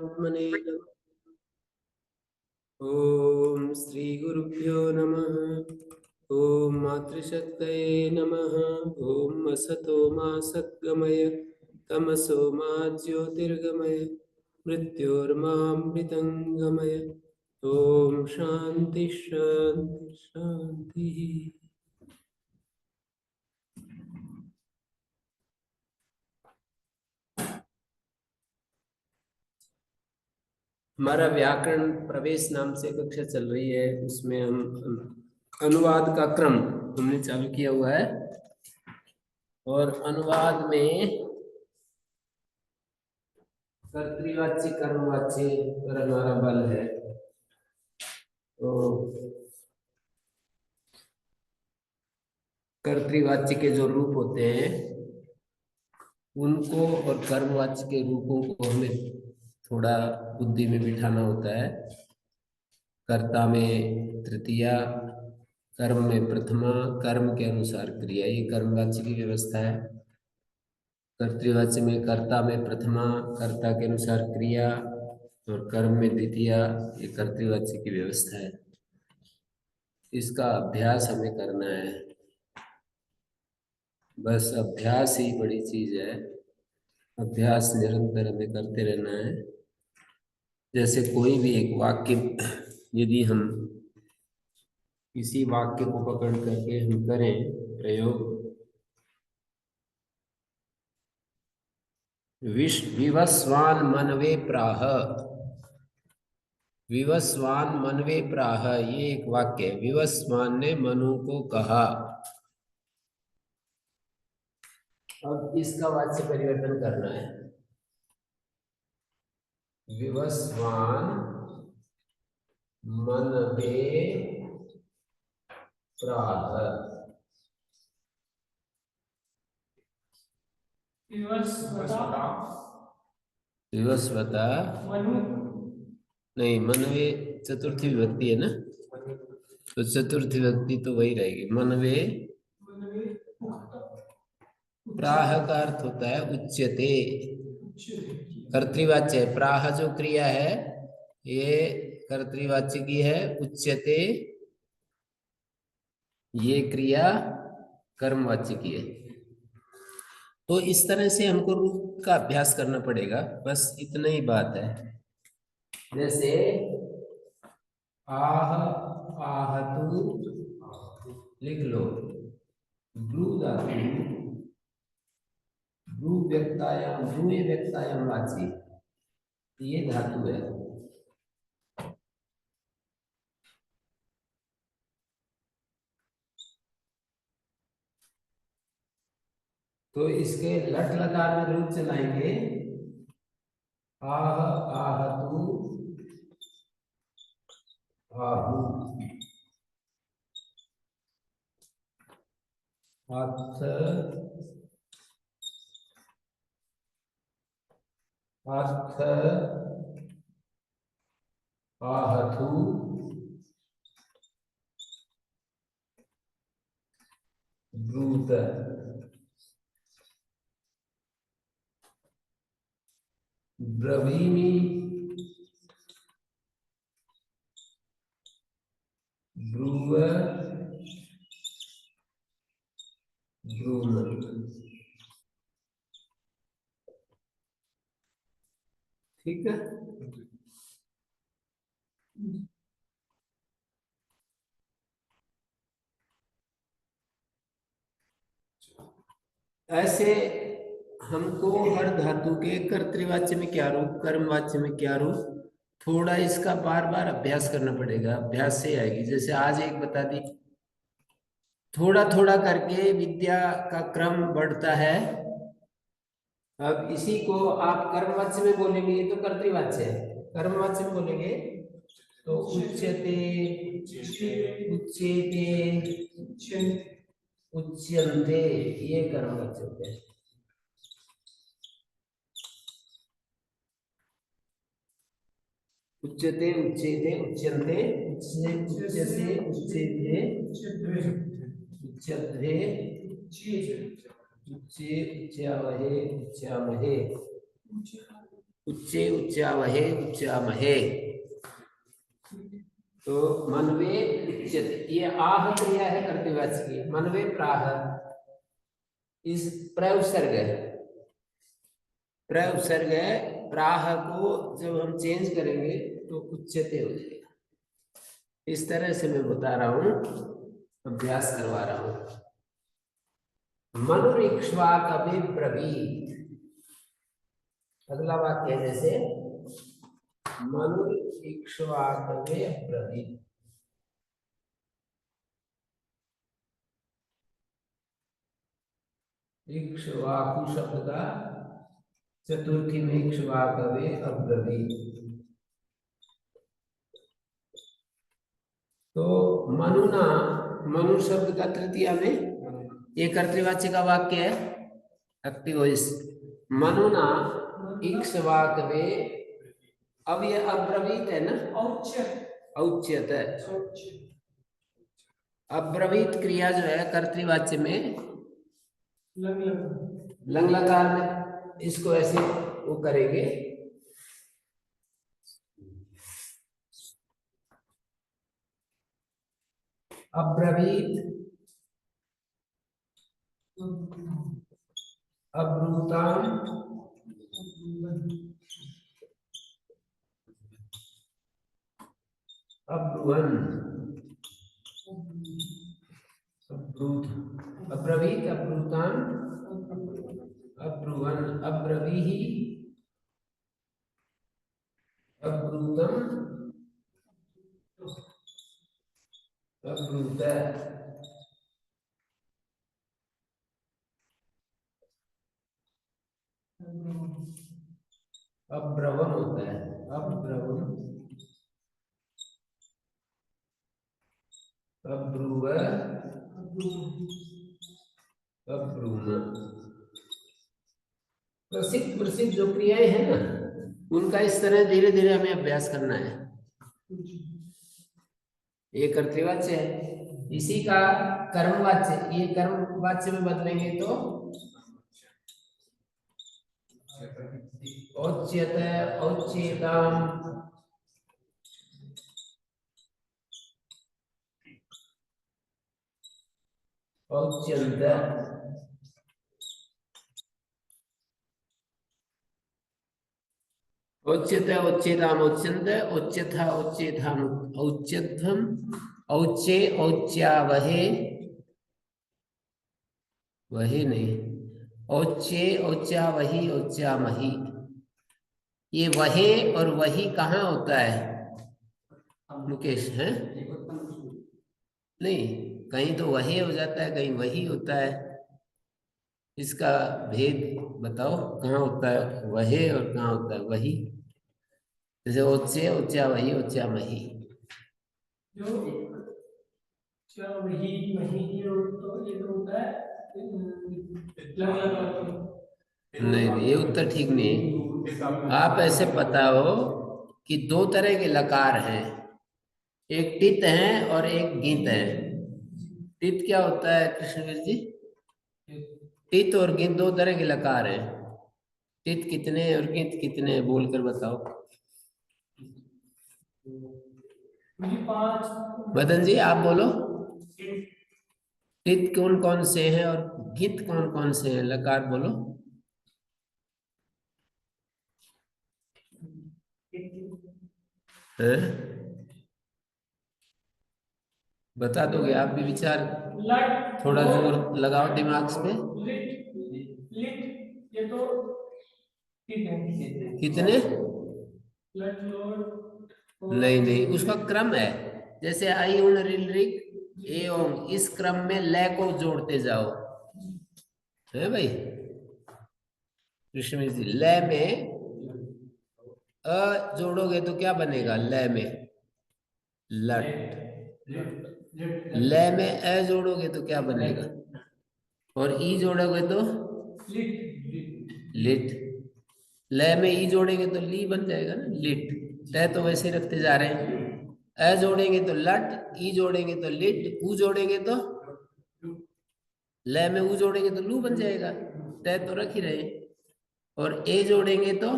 आत्मने नमः। ओम श्री गुरुभ्यो नमः। ओम मातृशक्तये नमः। ओम असतो मा सद्गमय तमसो मा ज्योतिर्गमय मृत्योर्मामृतंगमय। ओम शांति शांति शांति। हमारा व्याकरण प्रवेश नाम से कक्षा चल रही है, उसमें हम अनुवाद का क्रम हमने चालू किया हुआ है और अनुवाद में कर्तृवाच्य कर्मवाच्य पर हमारा बल है। तो कर्तृवाच्य के जो रूप होते हैं उनको और कर्मवाच्य के रूपों को हमें थोड़ा बुद्धि में बिठाना होता है। कर्ता में तृतीया, कर्म में प्रथमा, कर्म के अनुसार क्रिया, ये कर्मवाच्य की व्यवस्था है। कर्तृवाच्य में कर्ता में प्रथमा, कर्ता के अनुसार क्रिया, और कर्म में द्वितीया, ये कर्तृवाच्य की व्यवस्था है। इसका अभ्यास हमें करना है, बस अभ्यास ही बड़ी चीज है। अभ्यास निरंतर हमें करते रहना है। जैसे कोई भी एक वाक्य, यदि हम किसी वाक्य को पकड़ करके हम करें प्रयोग, विवस्वान मनवे प्राह, विवस्वान मनवे प्राह, ये एक वाक्य है। विवस्वान ने मनु को कहा। अब इसका वाच्य परिवर्तन करना है। विवस्वान मनवे प्राह, विवस्वता नहीं, मनवे चतुर्थी विभक्ति है ना, तो चतुर्थी विभक्ति तो वही रहेगी। मनवे प्राह का अर्थ होता है उच्यते, कर्तृवाच्य है। प्राह जो क्रिया है ये कर्तृवाच्य की है। उच्यते ये क्रिया कर्मवाच्य की है। तो इस तरह से हमको रूप का अभ्यास करना पड़ेगा, बस इतना ही बात है। जैसे आह, आहतु लिख लो। ब्रू धातु, ब्रू व्यक्तायाम, ब्रू ये व्यक्तायाम वाची, ये धातु है। तो इसके लट लकार में रूप चलाएंगे। आह, आहतु, आहु, अथ, अर्थ, आहतु, ब्रूत, ब्रवीमि, ब्रूव, ब्रूव। ठीक है। ऐसे हमको हर धातु के कर्तृवाच्य में क्या रूप, कर्मवाच्य में क्या रूप, थोड़ा इसका बार बार अभ्यास करना पड़ेगा। अभ्यास से आएगी। जैसे आज एक बता दी, थोड़ा थोड़ा करके विद्या का क्रम बढ़ता है। अब इसी को आप कर्मवाच्य में बोलेंगे, ये तो कर्तृवाच्य है। कर्मवाच्य में बोलेंगे तो उच्यते, उच्यते, उच्यन्ते, ये कर्मवाच्य होते हैं। उच्यते, उच्यते, उच्यन्ते, उच्यसे, उच्यते, उच्यध्वे, उच्ये, उच्यावहे, उच्यामहे। उच्चे उच्चावहे उच्चामहे। तो मनवे उच्यते, ये आह क्रिया है कर्तृवाच्य की। मनवे प्राह, इस प्रउपसर्ग है, प्रउपसर्ग है। प्राह को जब हम चेंज करेंगे तो उच्यते हो जाएगा। इस तरह से मैं बता रहा हूं, अभ्यास करवा रहा हूं। मनुरिक्ष्वाकवे ब्रवीत, अगला वाक्य है जैसे मनुरिक्ष्वाकवे ब्रवीत। इक्ष्वाकु शब्द का चतुर्थी में इक्ष्वाकवे अब्रवीत। तो मनुना, मनु शब्द का तृतीया में ये कर्तृवाच्य का वाक्य है, एक्टिव वॉइस। मनुना इक्ष्वाकवे, अब ये अब्रवीत है ना, औच्यत है। अब्रवीत क्रिया जो है कर्तृवाच्य में लंग लकार में, इसको ऐसे वो करेंगे। अब्रवीत, अब्रूताम, अब्रुवन, अब्रूत, अब्रवीत, अब्रूताम, अब्रुवन, अब्रवीहि, अब्रूतम, अब्रूत। अब्रवम होता है, अब्रवम, अब्रुव, अब्रुम। प्रसिद्ध प्रसिद्ध जो क्रियाएं हैं ना, उनका इस तरह धीरे धीरे हमें अभ्यास करना है। ये कर्तृवाच्य है, इसी का कर्मवाच्य, ये कर्मवाच्य में बदलेंगे तो औच्यत, औच्यताम, औच्यंत, औच्यत, औच्यताम, औच्यंत, औच्यथा, औच्यथाम, औच्यध्वम, औच्ये, औच्यावहे, वही नहीं, औच्ये, औच्यावही, औच्यामही। ये वहे और वही कहाँ होता है मुकेश, है? नहीं, कहीं तो वही हो जाता है, कहीं वही होता है। इसका भेद बताओ, कहाँ होता है वहे और कहाँ होता है वही? जैसे उच्चे, उच्चा वही, उच्चा मही। जो क्या वही मही तो ये तो होता है नहीं नहीं, ये उत्तर ठीक नहीं है। आप ऐसे बताओ कि दो तरह के लकार हैं, एक टित है और एक गित है। टित क्या होता है कृष्णवीर जी? टित और गित दो तरह के लकार हैं। टित कितने और गित कितने बोलकर बताओ। मदन जी आप बोलो, टित कौन कौन से हैं और गित कौन कौन से हैं, लकार बोलो। हैं? बता दोगे आप भी? विचार, थोड़ा जोर लगाओ दिमाग पे। ये तो कितने? नहीं नहीं, उसका क्रम है। जैसे आई उन रिल रिक एवं, इस क्रम में ल को जोड़ते जाओ, है भाई कृष्ण जी। ल में अ जोड़ोगे तो क्या बनेगा? ल में लट। ल में अ जोड़ोगे तो क्या बनेगा? और ई जोड़ोगे तो लिट। ल में ई जोड़ेंगे तो ली बन जाएगा ना, लिट। तय तो वैसे ही रखते जा रहे हैं। अ जोड़ेंगे तो लट, ई जोड़ेंगे तो लिट, ऊ जोड़ेंगे तो ल में ऊ जोड़ेंगे तो लू बन जाएगा। तय तो रख ही रहे। और ए जोड़ेंगे तो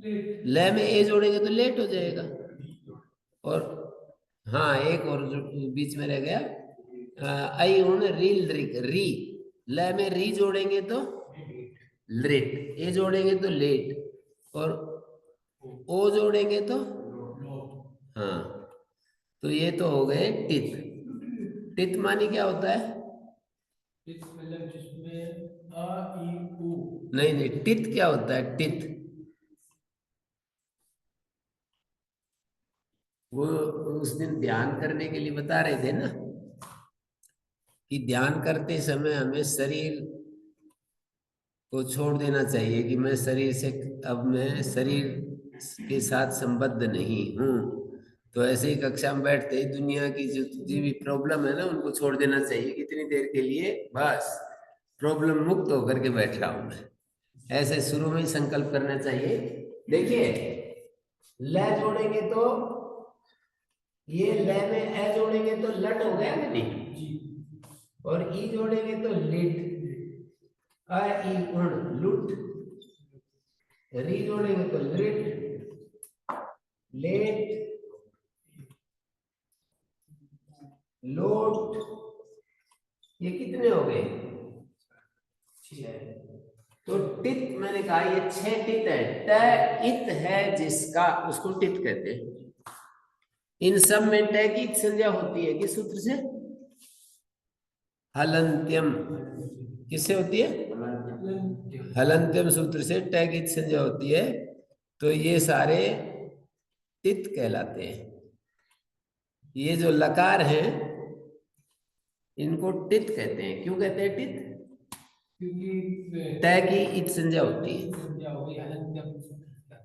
ले में ए जोड़ेंगे तो लेट हो जाएगा। और हाँ, एक और जो बीच में रह गया, आई उन रील री, ले में री जोड़ेंगे तो लेट, ए जोड़ेंगे तो लेट, और ओ जोड़ेंगे तो हाँ। तो ये तो हो गए टित। टित मानी क्या होता है? मतलब जिसमें आ ई उ। नहीं नहीं, टित क्या होता है? टित वो उस दिन ध्यान करने के लिए बता रहे थे ना, कि ध्यान करते समय हमें शरीर को छोड़ देना चाहिए, कि मैं शरीर से, अब मैं शरीर के साथ संबद्ध नहीं हूँ। तो ऐसे ही कक्षा में बैठते ही दुनिया की जो भी प्रॉब्लम है ना, उनको छोड़ देना चाहिए कितनी देर के लिए, बस प्रॉब्लम मुक्त होकर के बैठ रहा हूं मैं। ऐसे शुरू में ही संकल्प करना चाहिए। देखिए, ल जोड़ेंगे तो ये ल में ए जोड़ेंगे तो लट हो गया ना, नहीं? और ई जोड़ेंगे तो लिट, अ ई उण लुट, री जोड़ेंगे तो लिट, लेट, लोट। ये कितने हो गए? तो टित मैंने कहा ये 6 टित है। ट इत है जिसका, उसको टित कहते हैं। इन सब में ट की संज्ञा होती है किस सूत्र से? हलंत्यम। किससे होती है? हलंत्यम सूत्र से ट की संज्ञा होती है। तो ये सारे टित कहलाते हैं। ये जो लकार हैं इनको टित कहते हैं। क्यों कहते हैं टित? क्योंकि ट की इत संज्ञा होती है।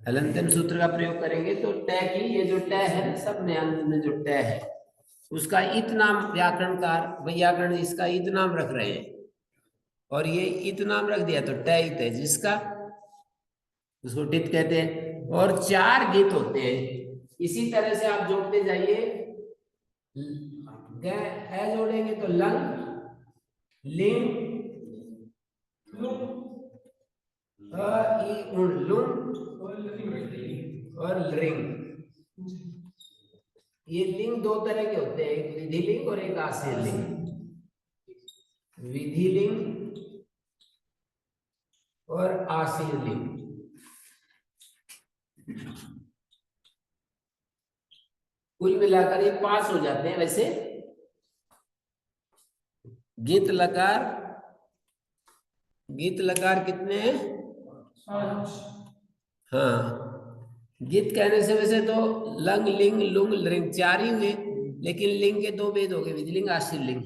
हलंत्यम सूत्र का प्रयोग करेंगे तो ट की, ये जो ट है ना, सब में अंत में जो ट है उसका इत नाम, व्याकरणकार व्याकरण इसका इत नाम रख रहे हैं, और ये इत नाम रख दिया तो ट इत है जिसका, उसको टित कहते हैं। और 4 गीत होते हैं। इसी तरह से आप जोड़ते जाइए। ए जोड़ेंगे तो लंग, लिंग, अ ई उण लुंग, और लिंग। ये लिंग 2 तरह के होते हैं, एक विधि लिंग और एक आशीर लिंग। विधि लिंग और आशीर लिंग। कुल मिलाकर ये 5 हो जाते हैं। वैसे गीत लकार, गीत लकार कितने हैं? 5। हाँ, गीत कहने से वैसे तो लंग, लिंग, लुंग, लिंग 4 ही हुए, लेकिन लिंग के 2 भेद हो गए, विधिलिंग, आशीर लिंग।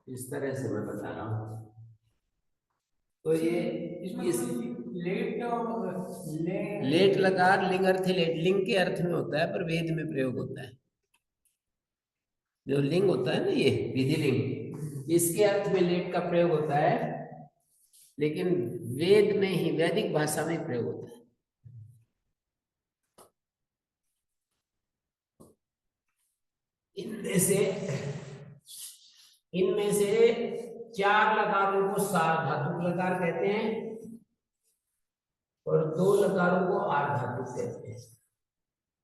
इस तरह से मैं बता रहा हूं। तो ये इस लेट लकार लिंग अर्थ लेट, लिंग के अर्थ में होता है पर वेद में प्रयोग होता है। जो लिंग होता है ना, ये विधि लिंग, इसके अर्थ में लेट का प्रयोग होता है, लेकिन वेद में ही, वैदिक भाषा में प्रयोग होता है। इनमें से 4 लकारों को सार्वधातुक लकार कहते हैं और 2 लकारों को आर्धातुक कहते हैं।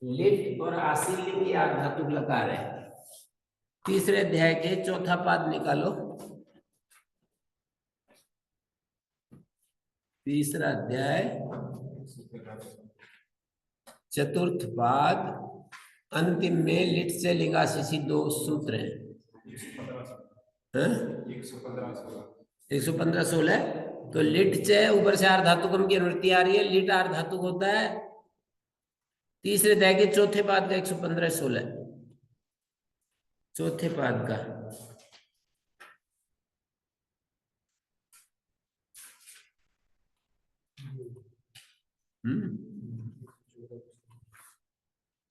लिट और आशीर लिंग ये आर्धातुक लकार है। तीसरे अध्याय के चौथा पाद निकालो। तीसरा अध्याय चतुर्थ पाद, अंतिम में लिट से लिंगाशीसी 2 सूत्र हैं। 115-16। तो लिट च ऊपर से आर्धातुकम की अनुवृत्ति आ रही है, लिट आर्धातुक होता है। तीसरे अध्याय के चौथे पाद का 115-16, चौथे पाद का।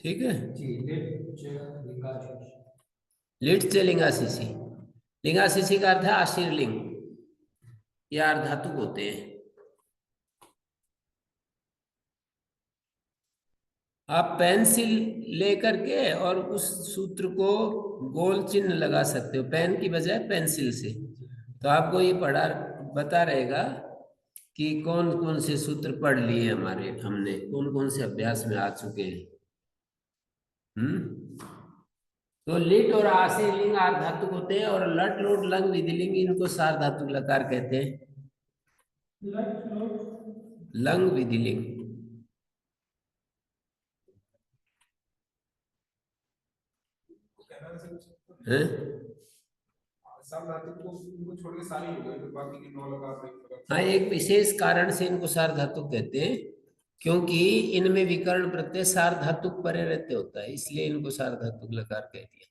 ठीक है, लिट च लिंगाशीसी। लिंगाशीसी का अर्थ है आशीर लिंग, ये आर्धातुक होते हैं। आप पेंसिल लेकर के और उस सूत्र को गोल चिन्ह लगा सकते हो, पेन की बजाय पेंसिल से। तो आपको ये पढ़ा बता रहेगा कि कौन कौन से सूत्र पढ़ लिए हमने कौन कौन से अभ्यास में आ चुके हैं। तो लिट और आशी लिंग आर्धातुक होते हैं, और लट लोट लंग विधिलिंग इनको सार्वधातुक लकार कहते हैं। लट लोट लंग विधिलिंग है। सार्वधातुक को इनको छोड़ के सारे हो गए, तो बाकी के 9 लगा। हाँ, एक विशेष कारण से इनको सार्वधातुक कहते हैं, क्योंकि इनमें विकर्ण प्रत्यय सार्वधातुक परे रहते होता है, इसलिए इनको सार्वधातुक लकार कह दिया।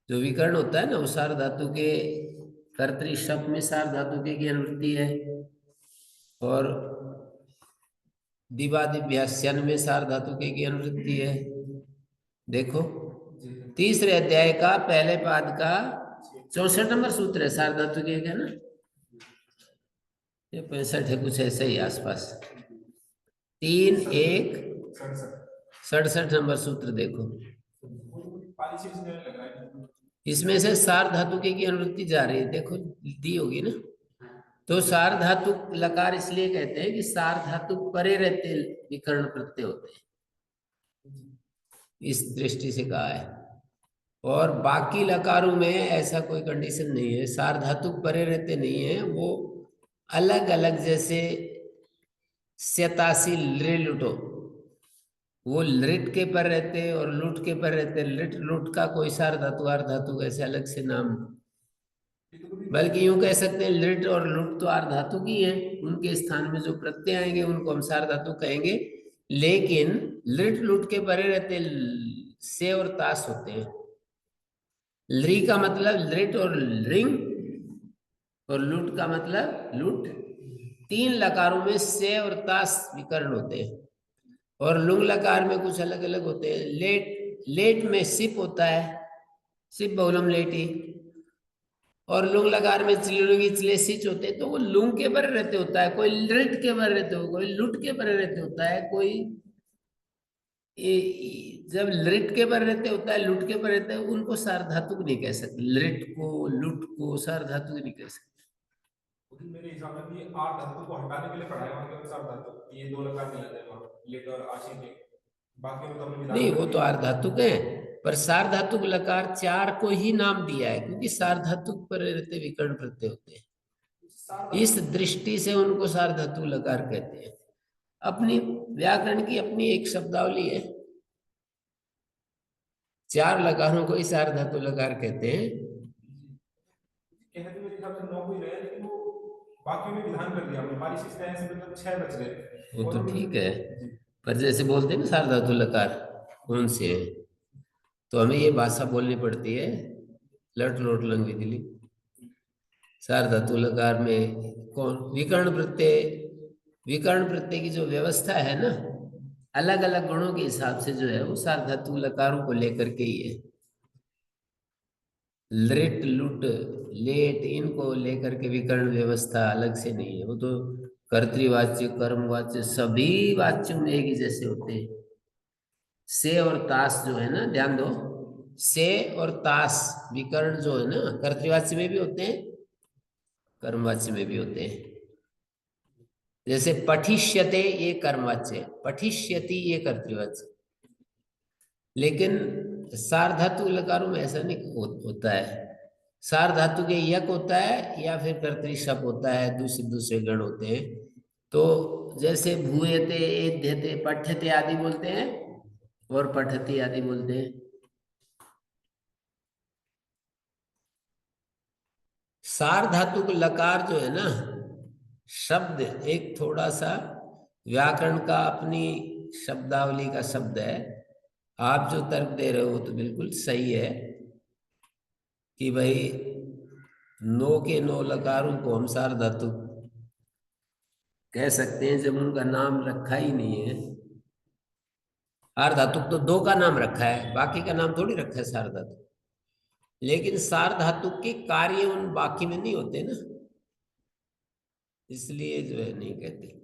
जो विकर्ण होता है ना, वो सार्वधातु के कर्तरी शब्द में सार्वधातु की अनुवृत्ति है, और दिवादिभ्यासन में सार्वधातु की अनुवृत्ति है। देखो, तीसरे अध्याय का पहले पाद का 64 नंबर सूत्र है सार्वधातु के है ना, ये 65 है कुछ ऐसे ही आसपास। 3-1-67 नंबर सूत्र देखो, इसमें से सार्वधातु की अनुवृत्ति जा रही है, देखो दी होगी ना। तो सार्वधातुक लकार इसलिए कहते हैं कि सार्वधातुक परे रहते विकर्ण प्रत्यय होते हैं, इस दृष्टि से कहा है। और बाकी लकारों में ऐसा कोई कंडीशन नहीं है, सार्वधातुक परे रहते नहीं है, वो अलग अलग, जैसे स्यतासी लृ लुटो, वो लृट के पर रहते और लुट के पर रहते। लृट लुट का कोई सार्वधातु अर्धातु ऐसे अलग से नाम, बल्कि यूं कह सकते हैं लृट और लुट तो अर्धातु की है, उनके स्थान में जो प्रत्यय आएंगे उनको हम सार्वधातु कहेंगे। लेकिन लृट लुट के परे रहते से और तास होते हैं। लृ का मतलब लृट और रिंग, और लुट का मतलब लुट। 3 लकारों में से और तास विकर्ण होते हैं, और लुंग लकार में कुछ अलग अलग होते हैं। लेट में सिप होता है, सिप बहुलम लेटी, और लुंग लकार में चिलुंगी चिले सिच होते हैं, तो वो लुंग के पर रहते होता है, कोई लृट के पर रहते हो, कोई लुट के पर रहते होता है, कोई जब लृट के पर रहते होता है, लुट के पर रहते हैं, उनको सार्वधातुक नहीं कह सकते। लृट को लुट को सार्वधातुक नहीं कह सकते। मेरे हिसाब में ये 8 धातु को हटाने के लिए पढ़ाया वहां केवल सार्वधातु, ये 2 लकार मिला जाए वहां लेट और आशी के, बाकी में तो हमने नहीं, वो तो अर्धातुक है, पर सार्वधातुक लकार 4 को ही नाम दिया है, क्योंकि सार्वधातुक पर रहते विकर्ण प्रत्यय होते हैं, इस दृष्टि से उनको सार्वधातुक लकार कहते हैं। अपनी व्याकरण की अपनी एक शब्दावली है, 4 लकारों को ही सार्वधातुक लकार कहते हैं। कहते मेरे हिसाब से 9 को ही रहे, लेकिन वो बाकी में विधान कर दिया हमने, पारिशिष्ट है से मतलब 6 बच गए। वो तो ठीक है, पर जैसे बोलते हैं ना सार्वधातु लकार कौन से है, तो हमें ये भाषा बोलनी पड़ती है, लट लोट लंग विधिली। सार्वधातु लकार में कौन विकर्ण प्रत्यय की जो व्यवस्था है ना, अलग अलग गुणों के हिसाब से जो है वो सार्वधातु लकारों को लेकर के ही है। लृट लुट लेट इनको लेकर के विकर्ण व्यवस्था अलग से नहीं है, वो तो कर्तृवाच्य कर्मवाच्य सभी वाच्यों में एक ही जैसे होते हैं। से और तास जो है ना, ध्यान दो, से और तास विकर्ण जो है ना, कर्तृवाच्य में भी होते हैं, कर्मवाच्य में भी होते हैं। जैसे पठिष्यते ये कर्मवाच्य, पठिष्यति ये कर्तृवाच्य, लेकिन सार्वधातु लकारों में ऐसा नहीं होता है। सार्वधातु के यक होता है या फिर कर्तृशप होता है, दूसरे दूसरे गण होते हैं। तो जैसे भूयते एध्यते पठ्यते आदि बोलते हैं, और पठति आदि बोलते हैं। सार्वधातुक लकार जो है ना शब्द, एक थोड़ा सा व्याकरण का अपनी शब्दावली का शब्द है। आप जो तर्क दे रहे हो तो बिल्कुल सही है कि भाई 9 के 9 लकारों को हम सार्वधातुक कह सकते हैं जब उनका नाम रखा ही नहीं है। सार्वधातुक तो 2 का नाम रखा है, बाकी का नाम थोड़ी रखा है सार्वधातुक। लेकिन सार्वधातुक के कार्य उन बाकी में नहीं होते ना, इसलिए जो है नहीं कहते।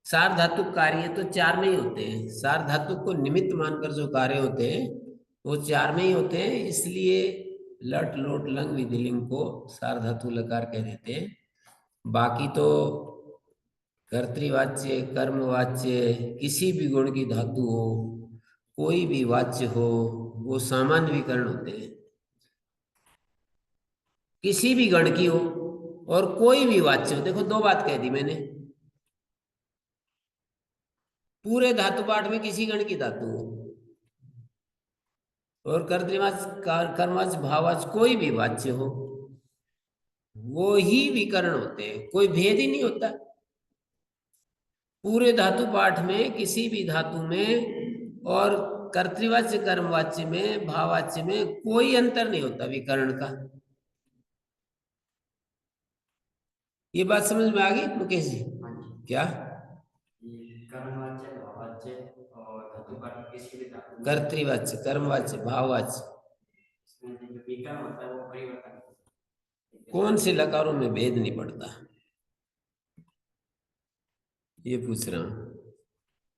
सार्वधातुक कार्य तो 4 में ही होते हैं, सार्वधातुक को निमित्त मानकर जो कार्य होते हैं वो 4 में ही होते हैं, इसलिए लट लोट लंग विधिलिंग को सार्वधातु लकार कह देते हैं। बाकी तो कर्तृवाच्य, कर्मवाच्य, किसी भी गुण की धातु हो, कोई भी वाच्य हो, वो सामान्य विकरण होते हैं। किसी भी गण की हो और कोई भी वाच्य हो। देखो दो बात कह दी मैंने। पूरे धातु पाठ में किसी गण की धातु हो और कर्तृवाच, कर्मवाच, भाववाच कोई भी वाच्य हो, वो ही विकर्ण होते हैं, कोई भेद ही नहीं होता। पूरे धातु पाठ में किसी भी धातु में और कर्तृवाच्य, कर्मवाच्य में, भाववाच्य में कोई अंतर नहीं होता विकर्ण का। ये बात समझ में आ गई मुकेश जी? क्या कर्मवाच्य, भाववाच्य और धातु पाठ किसी भी धातु में कर्तृवाच्य, कर्मवाच्य, भाववाच्य इसमें जो विकर्ण होता है वो परिवर्तन होता है। कौन से लकारों में भेद नहीं पड़ता, ये पूछ रहा हूं।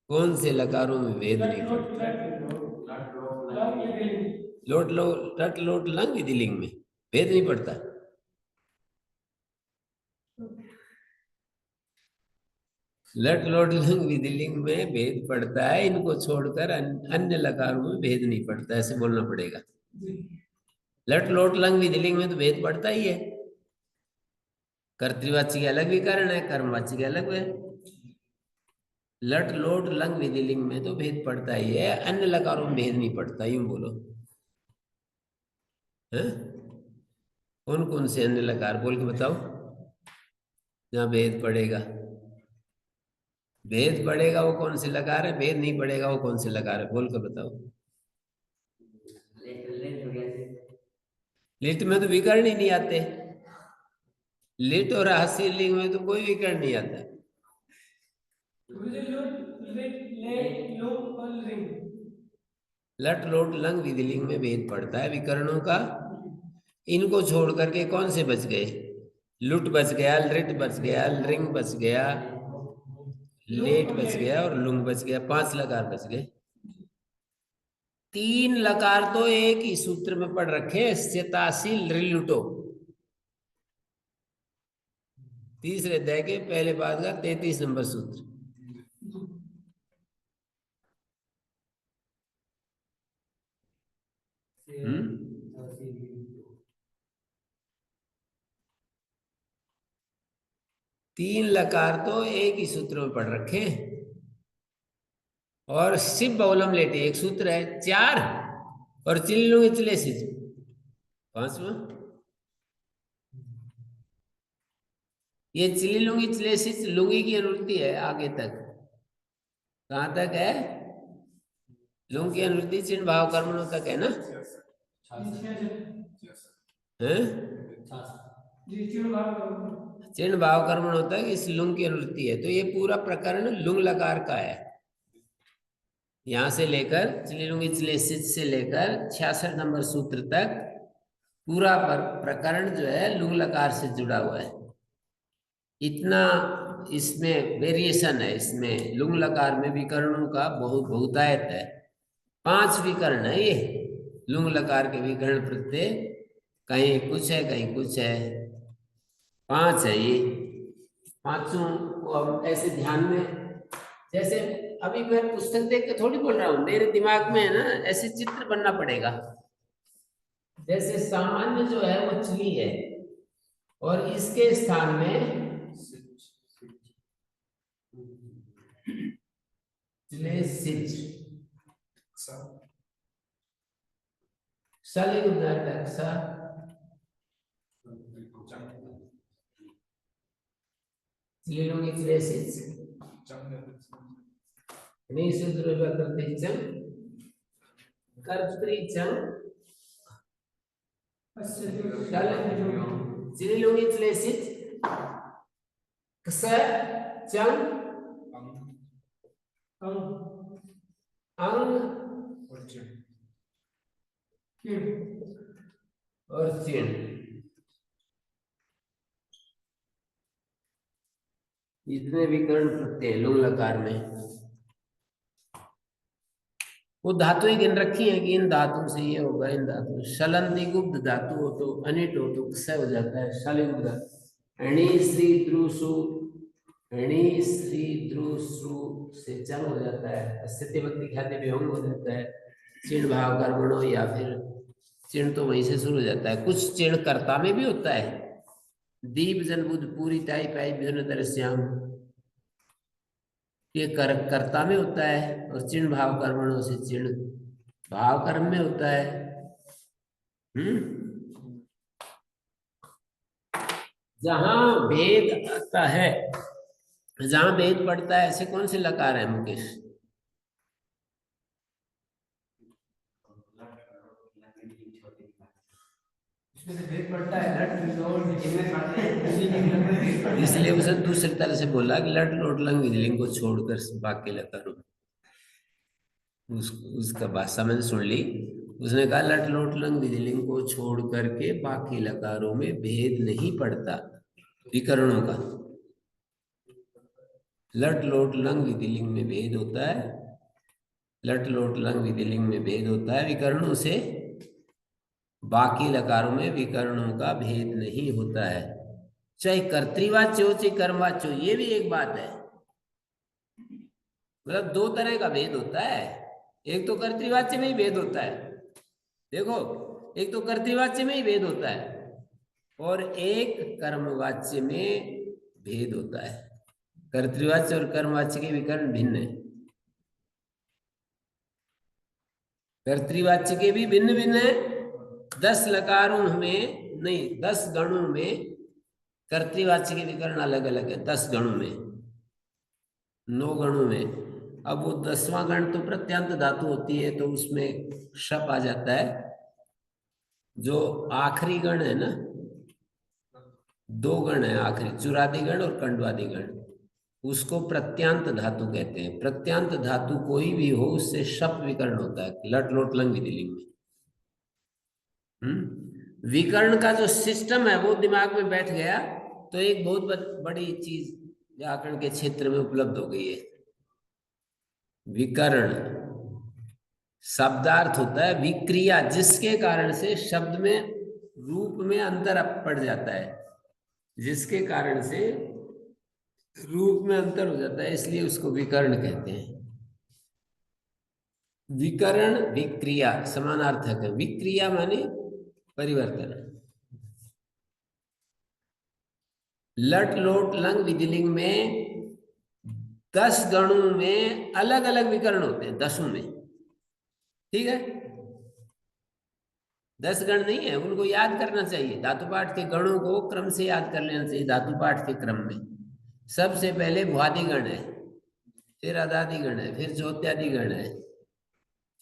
कौन से लकारों में भेद नहीं पड़ता? लोट लो, टट लोट लंग विधिलिंग में भेद नहीं पड़ता। लट लोट लंग विधिलिंग में भेद पड़ता है, इनको छोड़कर अन्य लकारों में भेद नहीं पड़ता, ऐसे बोलना पड़ेगा। लट लोट लंग विधिलिंग में तो भेद पड़ता ही है। कर्तृवाच्य के अलग विकरण है, कर्मवाच्य के अलग है। लट लोट लंग विधिलिंग में तो भेद पड़ता ही है, अन्य लकारों में भेद नहीं पड़ता, यूं बोलो है। कौन कौन से अन्य लकार बोल के बताओ जहां भेद पड़ेगा। भेद पड़ेगा वो कौन से लकार है, भेद नहीं पड़ेगा वो कौन से लकार है, बोल के बताओ। लिट में तो विकर्ण ही नहीं आते। लिट और हास्य लिंग में तो कोई विकर्ण नहीं आता। लट लोट लंग विधिलिंग में भेद पड़ता है विकरणों का। इनको छोड़ करके कौन से बच गए? लुट बच गया, लिट बच गया, लिंग बच गया, लेट बच गया और लुंग बच गया। 5 लकार बच गए। 3 लकार तो एक ही सूत्र में पढ़ रखे, स्यतासी लृलुटो। तीसरे अध्याय के पहले पाद का 33 नंबर सूत्र। तीन लकार तो एक ही सूत्र में पढ़ रखे और शिव बहुलम लेटे एक सूत्र है। 4 और चिल्लुंग चिलेसिस 5वां। ये चिल्लुंगी चिलेसिस लुंगी की अनुवृत्ति है आगे तक। कहां तक है? लुंग की अनुवृत्ति चिन्ह भाव कर्मणों तक है ना? हैं? चिन्ह भाव कर्मण होता है, इस लुंग की अनुवृत्ति है। तो ये पूरा प्रकरण लुंग लकार का है। यहां से लेकर से लेकर 66 नंबर सूत्र तक पूरा प्रकरण जो है लुंग लकार से जुड़ा हुआ है। इतना इसमें वेरिएशन है। इसमें लुंग लकार में विकरणों का बहुतायत है। 5 विकर्ण है ये लुंग लकार के विकर्ण प्रत्यय। कहीं कुछ है कहीं कुछ है। 5 है ये। 5 को अब ऐसे ध्यान में, जैसे अभी मैं पुस्तक देख के थोड़ी बोल रहा हूँ, मेरे दिमाग में है ना ऐसे चित्र बनना पड़ेगा। जैसे सामान्य जो है वो चली है और इसके स्थान में चले सिच सले चिलेलोंगी चले सिच नहीं सूत्र करते चम कर्तृचम चिलेलोंगी चले सिच कस चम अंग और चिण। इतने विकर्ण प्रत्यय लुंग लकार में। वो धातुएं गिन रखी है कि इन धातु से ये होगा, इन धातु शलंती गुप्त धातु हो तो अनिट हो तो क्ष हो जाता है शलिंग धातु। अणि श्री द्रुसु, अणि श्री द्रुसु से चल हो जाता है, स्थिति भक्ति ख्याति विभंग हो जाता है, चिन्ह भाव कर्मणो, या फिर चिन्ह तो वहीं से शुरू हो जाता है। कुछ चिन्ह कर्ता में भी होता है, दीप जन बुद्ध पूरी ताई पाई विभिन्न दृश्याम, ये कर्ता में होता है, और चिन्ह भाव कर्मणों से चिन्ह भाव कर्म में होता है। जहां भेद आता है, जहां भेद पड़ता है, ऐसे कौन से लकार है मुकेश? इसमें से भेद पड़ता है, लट लोट जिनमें पड़ते हैं उसी के अंदर भेद पड़ता है। इसलिए उसे दूसरी तरह से बोला कि लट लोट लंग विधिलिंग को छोड़कर बाकी लकारों, उसका भाषा मैंने सुन ली। उसने कहा लट लोट लंग विधिलिंग को छोड़ करके बाकी लकारों में भेद नहीं पड़ता विकरणों का। लट लोट लंग विधिलिंग में भेद होता है, लट लोट लंग विधिलिंग में भेद होता है विकरणों से, बाकी लकारों में विकरणों का भेद नहीं होता है, चाहे कर्तृवाच्य हो चाहे कर्मवाच्य हो। ये भी एक बात है, मतलब दो तरह का भेद होता है। एक तो कर्तृवाच्य में ही भेद होता है, देखो, एक तो कर्तृवाच्य में ही भेद होता है, और एक कर्मवाच्य में भेद होता है। कर्तृवाच्य और कर्मवाच्य के विकर्ण भिन्न है, कर्तृवाच्य के भी भिन्न भिन्न है। 10 लकारों में नहीं, 10 गणों में कर्तृवाच्य के विकर्ण अलग अलग है, 10 गणों में, 9 गणों में। अब वो 10वां गण तो प्रत्यंत धातु होती है, तो उसमें शप आ जाता है। जो आखिरी गण है ना, 2 गण है आखिरी, चुरादी गण और कंडवादी गण, उसको प्रत्यांत धातु कहते हैं। प्रत्यांत धातु कोई भी हो, उससे शप विकर्ण होता है, लट लोट लंग विधिलिंग में। विकर्ण का जो सिस्टम है वो दिमाग में बैठ गया तो एक बहुत बड़ी चीज व्याकरण के क्षेत्र में उपलब्ध हो गई है। विकर्ण शब्दार्थ होता है विक्रिया, जिसके कारण से शब्द में रूप में अंतर पड़ जाता है, जिसके कारण से रूप में अंतर हो जाता है, इसलिए उसको विकर्ण कहते हैं। विकर्ण विक्रिया समानार्थक है, विक्रिया माने परिवर्तन। लट लोट लंग विधिलिंग में 10 गणों में अलग अलग विकर्ण होते हैं, 10 में, ठीक है। 10 गण नहीं है, उनको याद करना चाहिए। धातुपाठ के गणों को क्रम से याद कर लेना चाहिए। धातुपाठ के क्रम में सबसे पहले भ्वादि गण है, फिर अदादि गण है, फिर ज्योत्यादि गण है,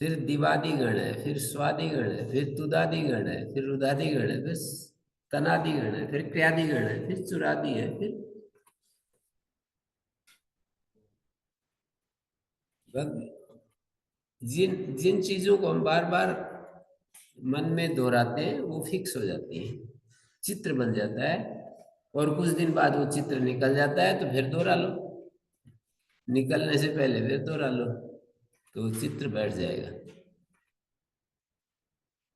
फिर दिवादि गण है, फिर स्वादि गण है, फिर तुदादि गण है, फिर रुदादि गण है, फिर तनादि गण है, फिर क्रियादि गण है, फिर चुरादि है, फिर जिन जिन चीजों को हम बार बार मन में दोहराते हैं वो फिक्स हो जाती हैं, चित्र बन जाता है, और कुछ दिन बाद वो चित्र निकल जाता है, तो फिर दोहरा लो, निकलने से पहले फिर दोहरा लो, तो चित्र बैठ जाएगा।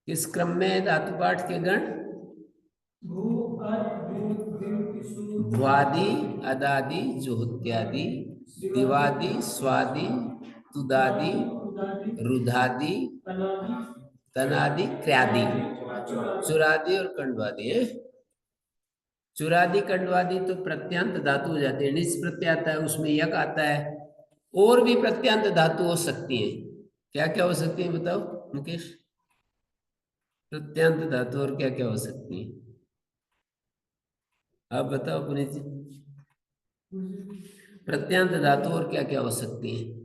किस क्रम में है धातुपाठ के गण? भ्वादि अदादि ज्योत्यादि दिवादि स्वादि तुदादि रुधादि तनादि क्रियादि, चुरादि और कंडवादि है। चुरादि कंडवादि तो प्रत्यंत धातु हो जाते हैं, निज प्रत्यय आता है, उसमें यक आता है। और भी प्रत्यंत धातु हो सकती है, क्या क्या हो सकती है बताओ मुकेश? प्रत्यंत धातु और क्या क्या हो सकती है, आप बताओ पुनीत जी। प्रत्यंत धातु और क्या क्या हो सकती है?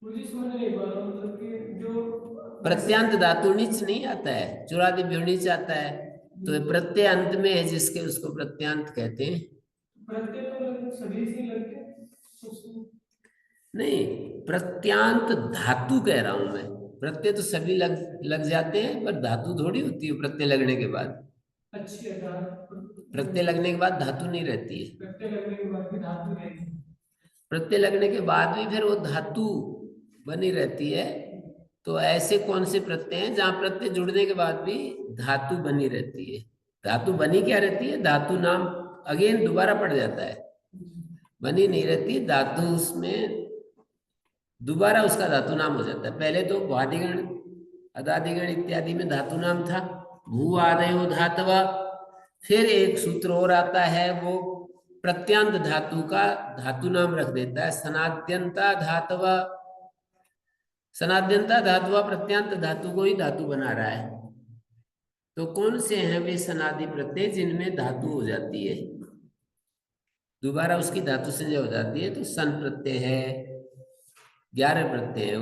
मतलब कि जो प्रत्यंत धातु नीच नहीं आता है, चुरादि नीच आता है, तो प्रत्यय अंत में है जिसके, उसको प्रत्यांत कहते हैं। प्रत्यय तो सभी से लगते हैं नहीं, प्रत्यांत धातु कह रहा हूं मैं, प्रत्यय तो सभी लग जाते हैं, पर धातु थोड़ी होती है प्रत्यय लगने के बाद। अच्छी है, प्रत्यय लगने के बाद धातु नहीं रहती है, प्रत्यय लगने के बाद भी धातु रहती है। प्रत्यय लगने के बाद भी फिर वो धातु बनी रहती है, तो ऐसे कौन से प्रत्यय हैं जहां प्रत्यय जुड़ने के बाद भी धातु बनी रहती है? धातु बनी क्या रहती है? धातु नाम अगेन दोबारा पड़ जाता है, बनी नहीं रहती धातु, उसमें दोबारा उसका धातु नाम हो जाता है। पहले तो भ्वादिगण अदादिगण इत्यादि में धातु नाम था, भू आदयो धातव। फिर एक सूत्र और आता है, वो प्रत्यांत धातु का धातु नाम रख देता है, सनाद्यंता धातव। सनाद्यंता धातु प्रत्यांत धातु को ही धातु बना रहा है। तो कौन से हैं वे सनादि प्रत्यय जिनमें धातु हो जाती है, दोबारा उसकी धातु संज्ञा हो जाती है? तो सन प्रत्यय है, 11 प्रत्यय है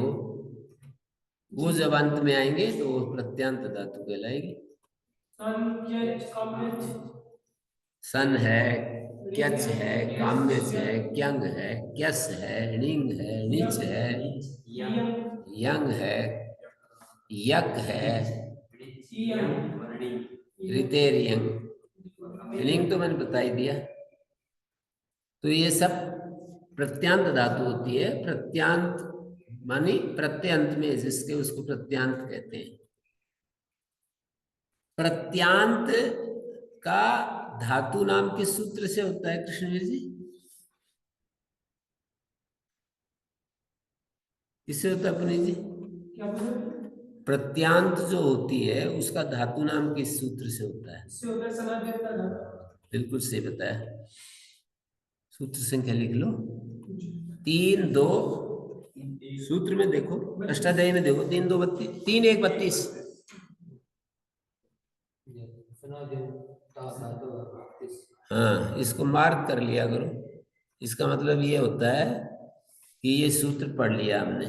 वो जब अंत में आएंगे तो वो प्रत्यांत धातु कहलाएगी। सन है, क्यच है, काम्यच है, क्यंग है, क्यस है, णिंग है, णिच है, यंग है, यक है, रितेरियंग, णिंग तो मैंने बता ही दिया। तो ये सब प्रत्यांत धातु होती है। प्रत्यांत मानी प्रत्यंत में जिसके, उसको प्रत्यांत कहते हैं। प्रत्यांत का धातु नाम किस सूत्र से होता है कृष्णवीर जी? किससे होता है पुनीत जी? प्रत्यांत जो होती है उसका धातु नाम किस सूत्र से होता है? बिल्कुल सही बताया। सूत्र संख्या लिख लो, 3 2, सूत्र में देखो, अष्टाध्यायी में देखो, 3 2 32, 3 1 32। हाँ, इसको मार्क कर लिया करो। इसका मतलब ये होता है कि ये सूत्र पढ़ लिया हमने।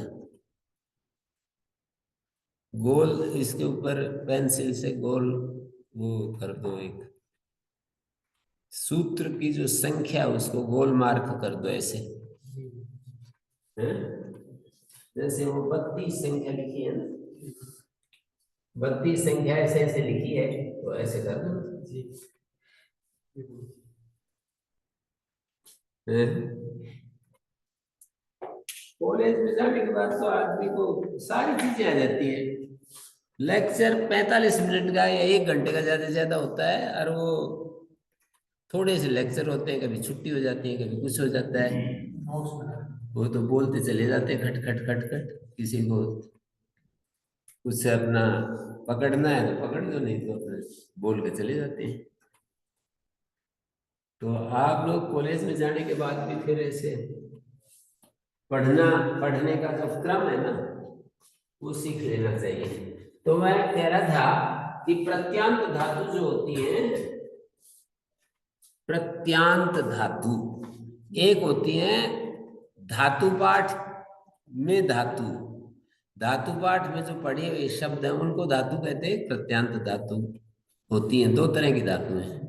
गोल इसके ऊपर पेंसिल से गोल वो कर दो, एक सूत्र की जो संख्या उसको गोल मार्क कर दो ऐसे, हैं? जैसे वो 32 संख्या लिखी है ना, 32 संख्या ऐसे ऐसे लिखी है, तो ऐसे कर दो। कॉलेज में जाने के बाद तो आदमी को सारी चीजें आ जाती है। लेक्चर 45 मिनट का या 1 घंटे का ज्यादा से ज्यादा होता है, और वो थोड़े से लेक्चर होते हैं, कभी छुट्टी हो जाती है, कभी कुछ हो जाता है, वो तो बोलते चले जाते हैं खट खट खट खट। किसी को कुछ अपना पकड़ना है तो पकड़ दो, नहीं तो अपने बोल के चले जाते हैं। तो आप लोग कॉलेज में जाने के बाद भी फिर ऐसे पढ़ने का जो क्रम है ना, वो सीख लेना चाहिए। तो मैं कह रहा था कि प्रत्यांत धातु जो होती है, प्रत्यांत धातु एक होती है धातु पाठ में धातु, धातु पाठ में जो पढ़े हुए शब्द हैं उनको धातु कहते हैं, प्रत्यांत धातु होती हैं। 2 तरह की धातु हैं।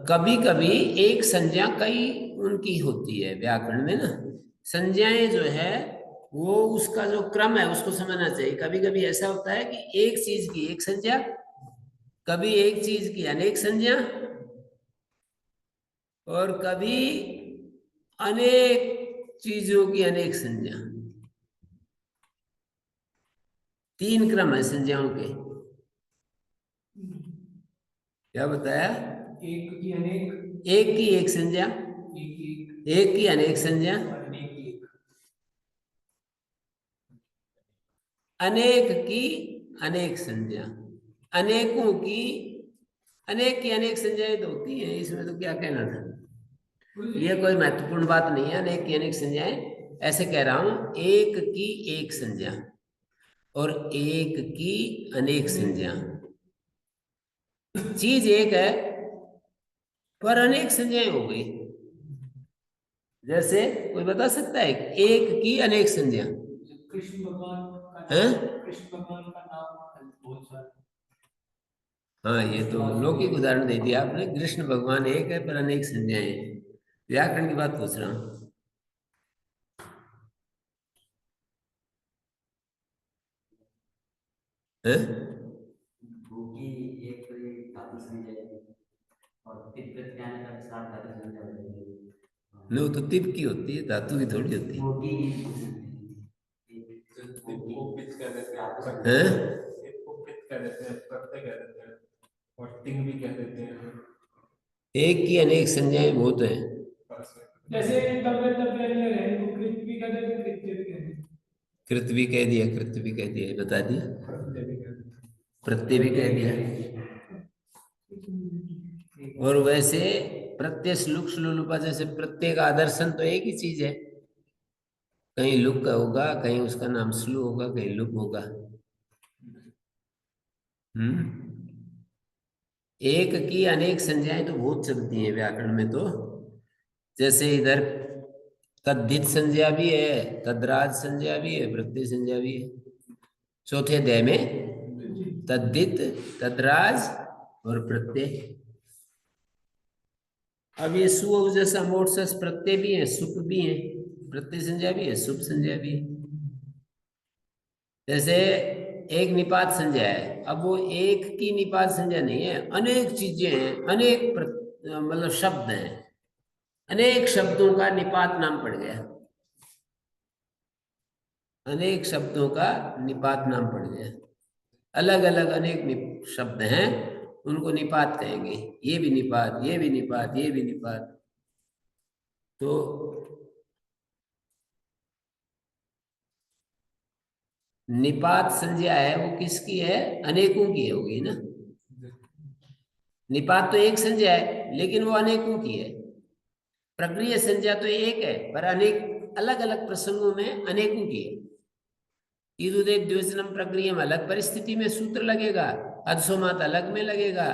कभी कभी एक संज्ञा कई उनकी होती है व्याकरण में ना, संज्ञाएं जो है वो उसका जो क्रम है उसको समझना चाहिए। कभी कभी ऐसा होता है कि एक चीज की एक संज्ञा, कभी एक चीज की अनेक संज्ञा, और कभी अनेक चीजों की अनेक संज्ञा। 3 क्रम है संज्ञाओं के। क्या बताया? एक की अनेक, एक की एक संज्ञा, एक की अनेक संज्ञा, अनेक की अनेक संज्ञा, अनेकों की अनेक की अनेक संज्ञाएं तो होती हैं, इसमें तो क्या कहना था। ये कोई महत्वपूर्ण बात नहीं है। अनेक की अनेक संज्ञाएं ऐसे कह रहा हूं, एक की एक संज्ञा और एक की अनेक संज्ञा। चीज एक है पर अनेक संज्ञाएं हो गई। जैसे कोई बता सकता है एक की अनेक संज्ञा? कृष्ण भगवान का हैं? नाम, कृष्ण भगवान का नाम बहुत सारे। हाँ, ये तो लौकिक उदाहरण दे दिया आपने। कृष्ण भगवान एक है पर अनेक संज्ञाएं हैं। व्याकरण की बात पूछ रहा हूं। हैं? भूखी एक तो ये धातु संज्ञा है, और तिब्बत के आने का साथ धातु संज्ञा हो जाएगी। नो, तो तिब की होती है, धातु की थोड़ी होती है। भूखी की पूछ सकते हैं। हैं? एक को पित कह देते हैं, प्रत्यय कह देते हैं, और तिंग भी कह देते हैं। एक की अनेक संज्ञाएं बहुत हैं। जैसे तव्य तव्यन्य है, इनको कृत भी कहते हैं, कृत्य भी कहते हैं। कृत भी कह दिया, कृत भी कह दिया, बता दिया, प्रत्यय भी कह देते हैं। प्रत्यय भी कह दिया। और वैसे प्रत्यय श्लुक श्लुलुपा जैसे प्रत्यय का आदर्शन तो एक ही चीज है, कहीं लुक होगा, कहीं उसका नाम श्लु होगा, कहीं लुक होगा। एक की अनेक संज्ञाएं तो बहुत चलती हैं व्याकरण में। तो जैसे इधर तद्धित संज्ञा भी है, तद्राज संज्ञा भी है, प्रत्यय संज्ञा भी है। चौथे अध्याय में तद्धित, तद्राज और प्रत्यय। अब ये सु जैसा मोर्सस प्रत्यय भी है, सुप भी है, प्रत्यय संज्ञा भी है, सुप संज्ञा भी है। जैसे एक निपात संज्ञा है, अब वो एक की निपात संज्ञा नहीं है, अनेक चीजें हैं, अनेक मतलब शब्द हैं, अनेक शब्दों का निपात नाम पड़ गया, अनेक शब्दों का निपात नाम पड़ गया। अलग अलग अनेक शब्द हैं, उनको निपात कहेंगे। ये भी निपात, ये भी निपात, ये भी निपात। तो निपात संज्ञा है वो किसकी है? अनेकों की होगी ना। निपात तो एक संज्ञा है लेकिन वो अनेकों की है। प्रक्रिया संज्ञा तो एक है पर अनेक, अलग अलग प्रसंगों में अनेकों की है। ईदुदेव द्विवचनम प्रक्रिया में अलग परिस्थिति में सूत्र लगेगा, अधसोमात अलग में लगेगा।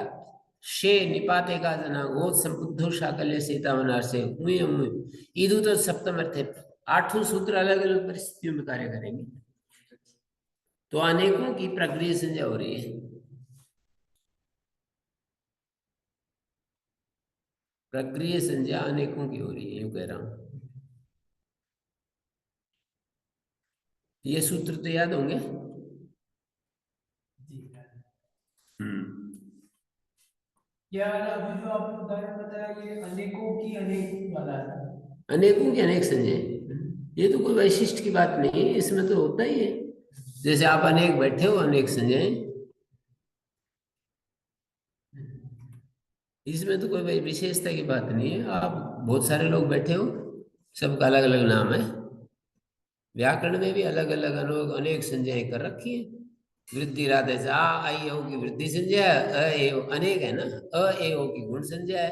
शे निपाते का जना वो संबुद्धो शाकल्य सीतावनार से ईदु तो सप्तम अर्थ है। 8 सूत्र अलग अलग परिस्थितियों में कार्य करेंगे, तो अनेकों की प्रक्रिया संज्ञा हो रही है। प्रक्रिया संज्ञा अनेकों की हो रही है, यूं कह रहा हूं। ये सूत्र तो याद होंगे। यार अभी जो आपने उदाहरण बताया ये अनेकों की अनेक वाला है। अनेकों की अनेक संज्ञाएं, ये तो कोई वैशिष्ट की बात नहीं है, इसमें तो होता ही है। जैसे आप अनेक बैठे हो, अनेक संज्ञाएं, इसमें तो कोई विशेषता की बात नहीं है। आप बहुत सारे लोग बैठे हो, सबका अलग अलग नाम है। व्याकरण में भी अलग अलग अनेक संज्ञाएं कर रखी है। वृद्धि राधे से आ आई ओ की वृद्धि संज्ञा है, अ ए ओ अनेक है ना, अ ए ओ की गुण संज्ञा है,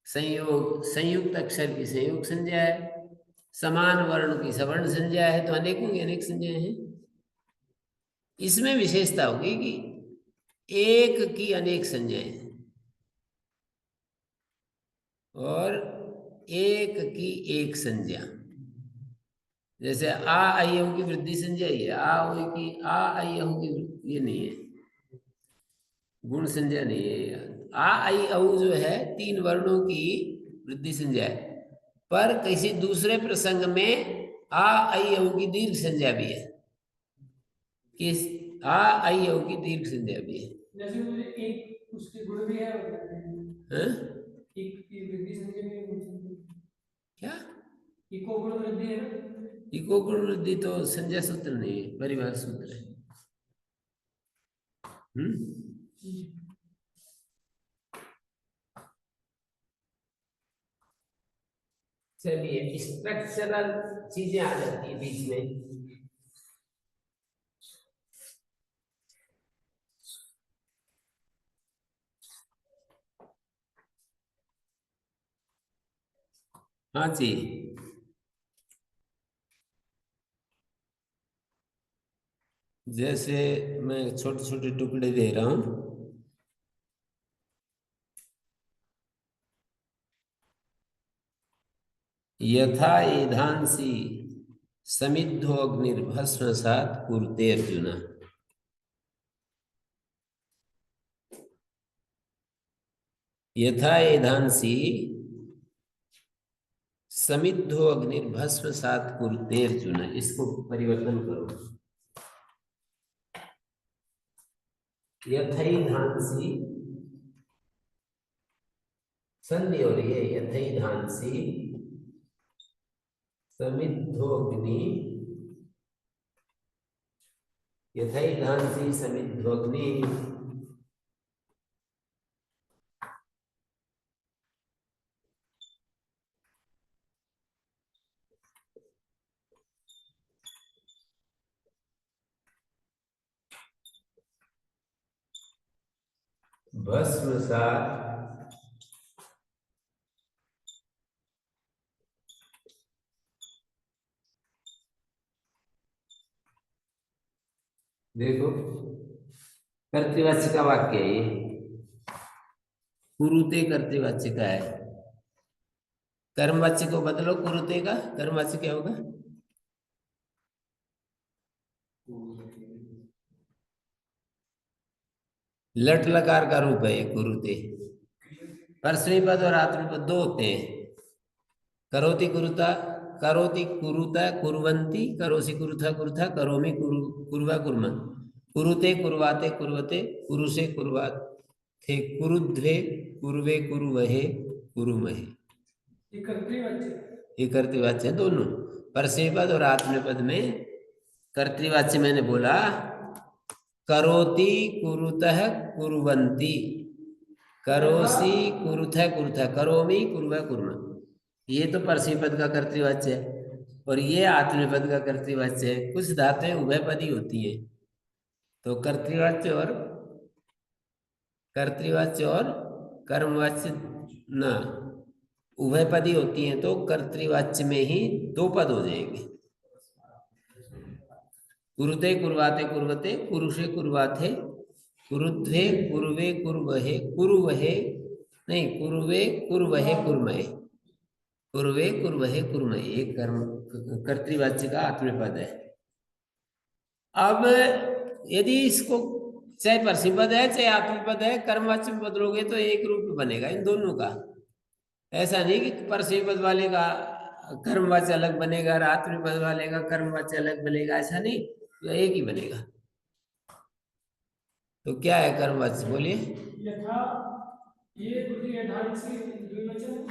संयोग संयुक्त अक्षर की संयोग संज्ञा है, समान वर्ण की सवर्ण संज्ञा है, तो अनेकों की अनेक संज्ञाएं हैं। इसमें विशेषता होगी कि एक की अनेक संज्ञाएं और एक की एक संज्ञा। जैसे आ आई की वृद्धि संज्ञा ही है, आ ओ की आ आई की ये नहीं है, गुण संज्ञा नहीं है। आ आई औ जो है 3 वर्णों की वृद्धि संज्ञा है, पर किसी दूसरे प्रसंग में आ आई औ की दीर्घ संज्ञा भी है। किस आ आई औ की दीर्घ संज्ञा भी है। जैसे मुझे एक उसके गुण भी है, हैं? एक की वृद्धि संख्या में क्या इको गुण वृद्धि है ना। इको गुण वृद्धि तो संज्ञा सूत्र नहीं है, परिवार सूत्र है। चलिए, स्ट्रक्चरल चीजें आ जाती है बीच में। हाँ जी, जैसे मैं छोटे छोटे टुकड़े दे रहा हूं, यथा ईधांसी समिद्धो अग्निर्भस्मसात् कुरुते अर्जुन। यथा ईधांसी समिद्धो अग्निर्भस्मसात् कुरुते अर्जुन, इसको परिवर्तन करो। यथैधांसी संधि हो रही है, यथैधांसी समिद्धोग्नि, यथैधांसि समिद्धोऽग्नि। भस्मसात् देखो कर्तृवाच्य का वाक्य है ये, कुरुते कर्तृवाच्य का है। कर्मवाच्य को बदलो कुरुते का, कर्मवाच्य क्या होगा? लट लकार का रूप है ये कुरुते। परस्मै पद और आत्मपद दो होते हैं। करोति कुरुता, करोति कुरुता कुर्वन्ति, करोसि कुरुथा कुरुथा, करोमि कुर्वा कुर्मन्, कुरुते कुर्वाते कुर्वते, कुरुषे कुर्वाथे कुरुध्वे, कुर्वे कुर्वहे कुरुमहे। ये कर्तृवाच्य है दोनों। परस्मै पद और आत्मपद में कर्तृवाच्य मैंने बोला करोति कुरुतः कुर्वन्ति, करोसि कुरुथा कुरुथा, करोमि कुर्वा कुर्मन्। ये तो परस्मै पद का कर्तृवाच्य है और ये आत्मनेपद का कर्तृवाच्य है। कुछ धातुएं उभयपदी होती है, तो कर्तृवाच्य और कर्मवाच्य ना उभयपदी होती हैं, तो कर्तृवाच्य में ही दो पद हो जाएंगे। कुरुते कुर्वाते कुर्वते, कुरुषे कुर्वाथे, कुरुध्वे कुर्वे कुर्वहे कुरुवहे, नहीं कुरुवे कुर्वहे कुर्महे, कुर्वे कुर्वहे कुर्महे, एक कर्म कर्तृवाच्य का आत्मनेपद है। अब यदि इसको चाहे परस्मैपद है चाहे आत्मनेपद है, कर्मवाच्य में बदलोगे तो एक रूप बनेगा इन दोनों का। ऐसा नहीं कि परस्मैपद वाले का कर्मवाच्य अलग बनेगा और आत्मनेपद वाले का कर्मवाच्य अलग बनेगा, ऐसा नहीं, तो एक ही बनेगा। तो क्या है कर्मवाच्य, बोलिए।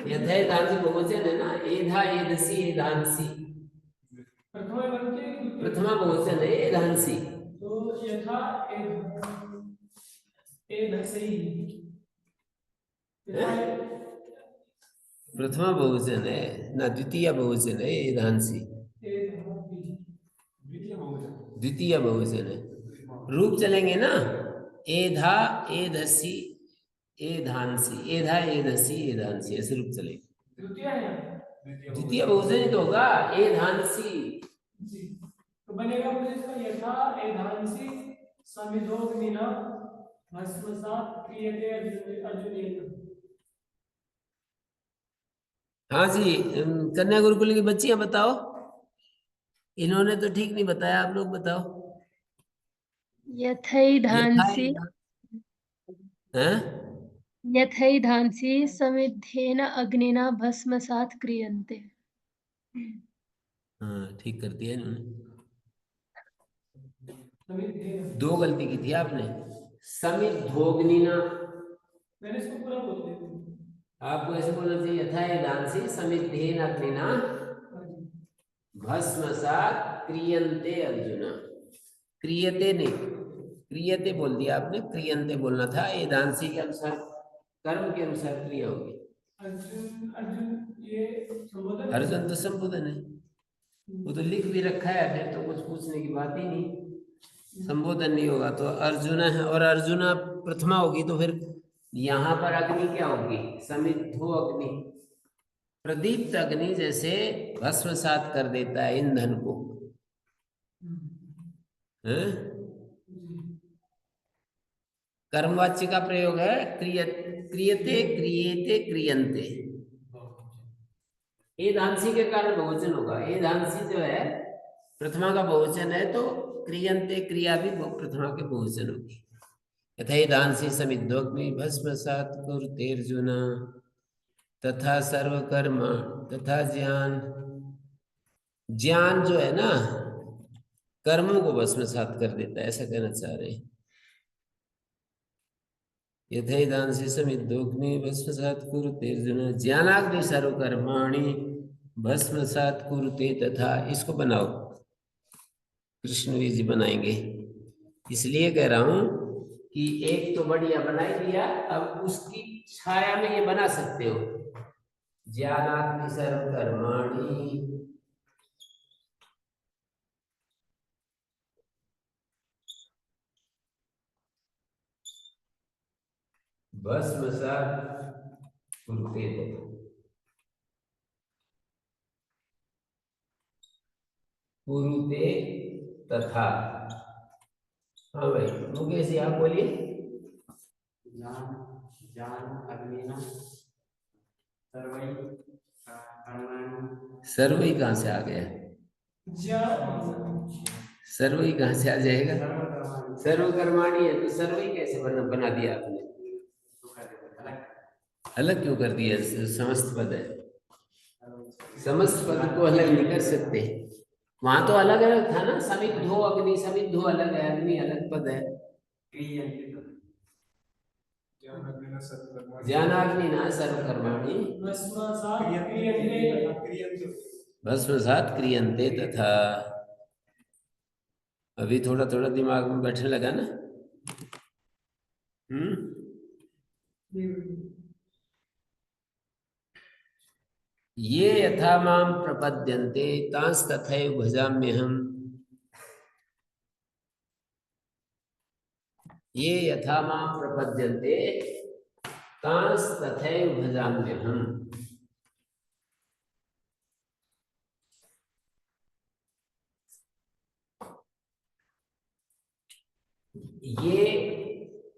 यथैधांसि बहुवचन है ना, एधा एधसि एधांसि, प्रथमा बहुवचन है एधांसि। तो यथा एधसि, प्रथमा बहुवचन है ना, द्वितीय बहुवचन है एधांसि, द्वितीय बहुवचन है। रूप चलेंगे ना, एधा एधसि एधांसि, एधा एधसि एधांसि, ऐसे रूप चलेंगे। द्वितीय बहुवचन ही तो होगा एधांसि। तो बनेगा मुझे इसका यथा एधांसि समिधोग्निना भस्मसात् क्रियते अर्जुनेन। हाँ जी, कन्या गुरुकुल की बच्चियां बताओ, इन्होंने तो ठीक नहीं बताया, आप लोग बताओ। यथैधांसि हैं? यथैधांसि समिद्धेन अग्निना भस्मसात् क्रियन्ते। हाँ ठीक कर दिया इन्होंने। दो गलती की थी आपने। समिद्धोग्निना, मैंने इसको पूरा बोल दिया। आपको ऐसे बोलना चाहिए यथैधांसि समिद्धेन अग्निना भस्मसात् क्रियन्ते अर्जुन। क्रियते नहीं, क्रियते बोल दिया आपने, क्रियन्ते बोलना था। एधांसि के अनुसार, कर्म के अनुसार क्रिया होगी। अर्जुन ये संबोधन, अर्जुन तो संबोधन है, वो तो लिख भी रखा है, फिर तो कुछ पूछने की बात ही नहीं। संबोधन नहीं होगा तो अर्जुन है, और अर्जुना प्रथमा होगी तो फिर यहाँ पर अग्नि क्या होगी? समिद्धो अग्नि, प्रदीप्त अग्नि जैसे भस्मसात कर देता है ईंधन को, है? कर्मवाच्य का प्रयोग है क्रियते क्रियेते क्रियन्ते। एधांसी के कारण बहुवचन होगा। एधांसी जो है प्रथमा का बहुवचन है, तो क्रियन्ते क्रिया भी प्रथमा के बहुवचन होगी। यथैधांसि समिद्धोग्नि भस्मसात् कुरुते अर्जुन तथा सर्वकर्म तथा ज्ञान। ज्ञान जो है ना, कर्मों को भस्मसात कर देता है, ऐसा कहना चाह रहे हैं। यथैधांसि समिद्धोग्नि भस्मसात् कुरुते अर्जुन ज्ञानाग्नि सर्वकर्माणि भस्मसात् कुरुते तथा। इसको बनाओ, कृष्णवीर जी बनाएंगे। इसलिए कह रहा हूं कि एक तो बढ़िया बना ही दिया, अब उसकी छाया में ये बना सकते हो, ज्ञानाग्नि सर्वकर्माणि भस्मसात् कुरुते कुरुते तथा। हाँ भाई मुकेश जी आप बोलिए। ज्ञान ज्ञान अग्निना सर्वै कर्माणि। सर्वई कहाँ से आ गया? सर्वई कहाँ से आ जाएगा? सर्वकर्माणि। सर्वकर्माणी है तो सर्वई कैसे बना दिया आपने? अलग क्यों कर दिया? समस्त पद है, समस्त पद को अलग नहीं कर सकते। वहां तो अलग अलग था ना, समिद्धो अग्नि, समिद्धो अलग है, अग्नि अलग पद है। ज्ञानाग्नि ना सर्वकर्माणि भस्मसात् क्रियन्ते तथा। अभी थोड़ा थोड़ा दिमाग में बैठने लगा ना? ये यथा मां प्रपद्यन्ते तांस तथैव भजाम्यहम्। ये यथा मां प्रपद्यन्ते तांस तथैव भजाम्यहम्। ये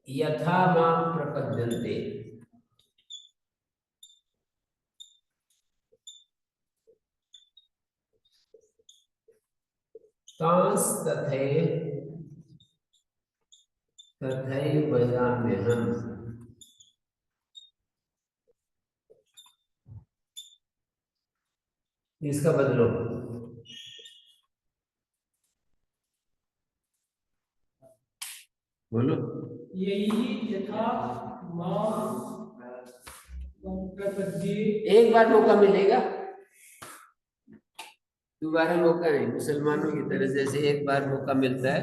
यथा मां प्रपद्यन्ते, तांस तथैव भजाम्यहम्। इसका बदलो, बोलो। यही यथा मां प्रपद्ये। एक बार मौका मिलेगा, दोबारा मौका नहीं। मुसलमानों की तरह जैसे एक बार मौका मिलता है,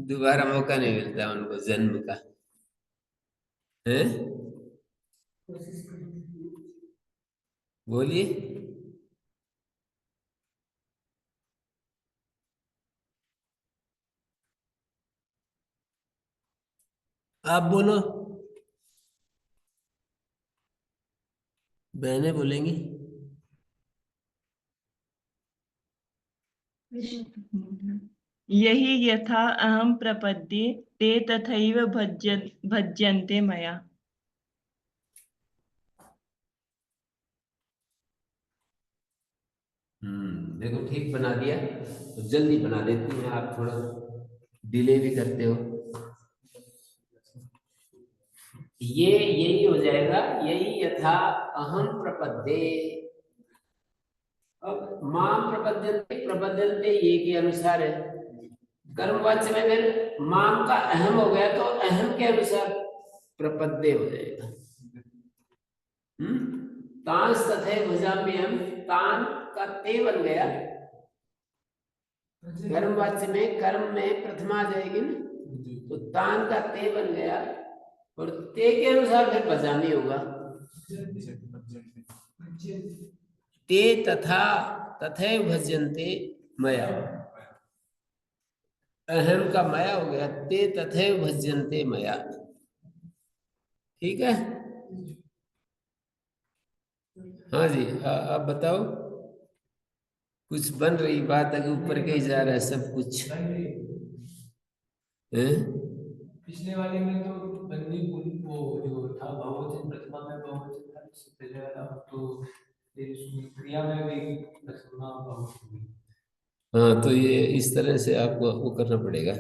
दोबारा मौका नहीं मिलता उनको जन्म का, है? बोलिए। आप बोलो, बहनें बोलेंगी। यही यथा अहम प्रपद्ये ते तथैव भज्यन्ते मया। देखो ठीक बना दिया, तो जल्दी बना देती हैं आप, थोड़ा डिले भी करते हो। ये यही हो जाएगा, यही यथा अहम प्रपद्ये। अब मां प्रपद्यन्ते, प्रपद्यन्ते ये के अनुसार है, कर्मवाच्य में अगर मां का अहम हो गया तो अहम के अनुसार प्रपद्ये हो जाएगा। तांस तथैव भजाम्यहम्, तान का ते बन गया, कर्मवाच्य में कर्म में प्रथमा आ जाएगी ना, तो तान का ते बन गया, और ते के अनुसार फिर भजामी होगा। ते तथा तथैव भज्यन्ते मया, अहम का मया हो गया, ते तथैव भज्यन्ते मया। ठीक है? हाँ जी, आप बताओ। कुछ बन रही बात, अगर ऊपर के ही जा रहा है सब कुछ, है? पिछले वाले में तो बंदी वो जो था बहुवचन, प्रथमा में बहुवचन था, इससे पहले वाला तो फिर उसमें क्रिया में भी प्रथमा बहुवचन। हाँ तो ये इस तरह से आपको वो करना पड़ेगा।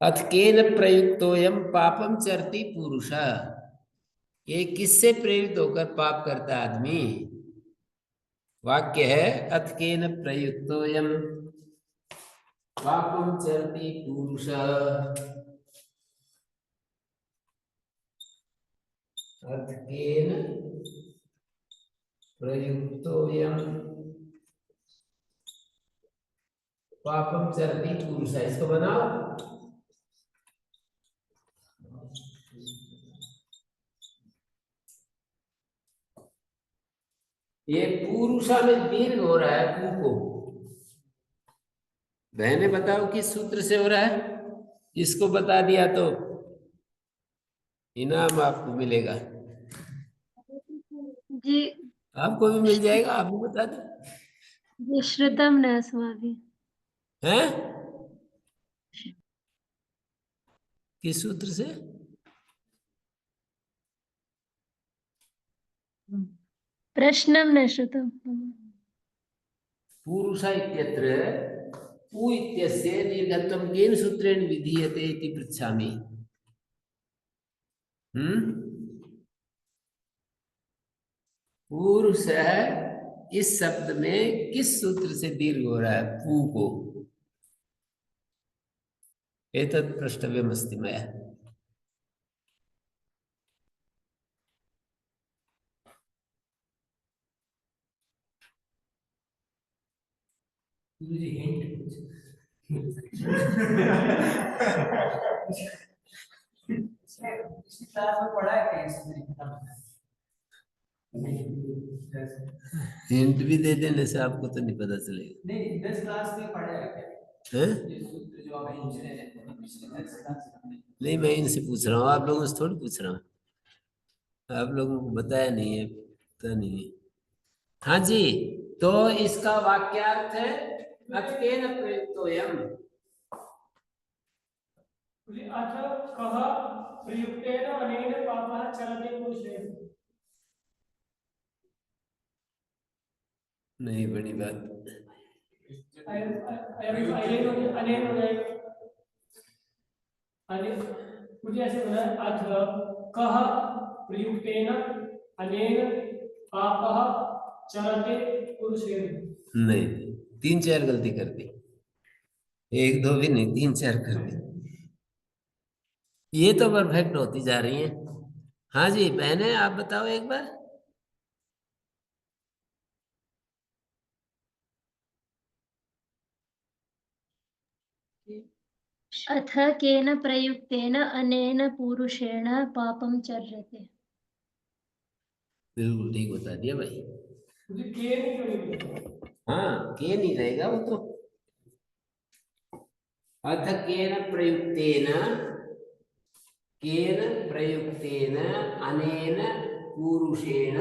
अथ केन प्रयुक्तोयम पापम चरति पुरुष, ये किससे प्रेरित होकर पाप करता आदमी? वाक्य है अथ केन प्रयुक्तोयम पापम चरति पुरुष, अथ केन प्रयुक्तोयम पापम चरती पुरुषा, इसको बनाओ। ये पुरुषा में दीर्घ हो रहा है पू को। बहने बताओ किस सूत्र से हो रहा है? इसको बता दिया तो इनाम आपको मिलेगा। जी आपको भी मिल जाएगा, आप भी बता दो। जी, श्रुतम न अस्माभिः। हैं? किस सूत्र से? प्रश्नम न श्रुतम। पुरुषा इत्यत्र पू इत्यस्य दीर्घत्वं केन सूत्रेण विधीयते इति पृच्छामि। पुरुष है, इस शब्द में किस सूत्र से दीर्घ हो रहा है पू को? एतत् प्रष्टव्यमस्ति मया। मुझे हिंट क्लास में पढ़ा है क्या इस तरीका? हिंट भी दे देने से आपको तो नहीं पता चलेगा। नहीं, 10 क्लास में पढ़ा है क्या हैं? ये सूत्र जो आप पूछ रहे हैं पिछले 10 क्लास में? नहीं, मैं इनसे पूछ रहा हूँ, आप लोगों से थोड़ी पूछ रहा हूँ। आप लोगों को बताया नहीं है, पता नहीं है। हाँ जी, तो इसका वाक्यार्थ है अत्केन प्रयुक्तोयम्। अथ कः प्रयुक्तेन अनेन पापः चरते पुरुषेण। नहीं, बड़ी बात। अनेन हो जाएगा। मुझे ऐसे बोला अथ कः प्रयुक्तेन अनेन पापः चरते पुरुषेण। नहीं, 3-4 गलती कर दी, 1-2 भी नहीं, 3-4 कर दी। ये तो परफेक्ट होती जा रही है। हाँ जी बहने, आप बताओ एक बार। अथ केन प्रयुक्तेन अनेन पुरुषेण पापं चर्यते। बिल्कुल ठीक बता दिया भाई। मुझे के नहीं करेगी। हाँ, के नहीं रहेगा वो तो। अथ केन प्रयुक्तेन अनेन पुरुषेण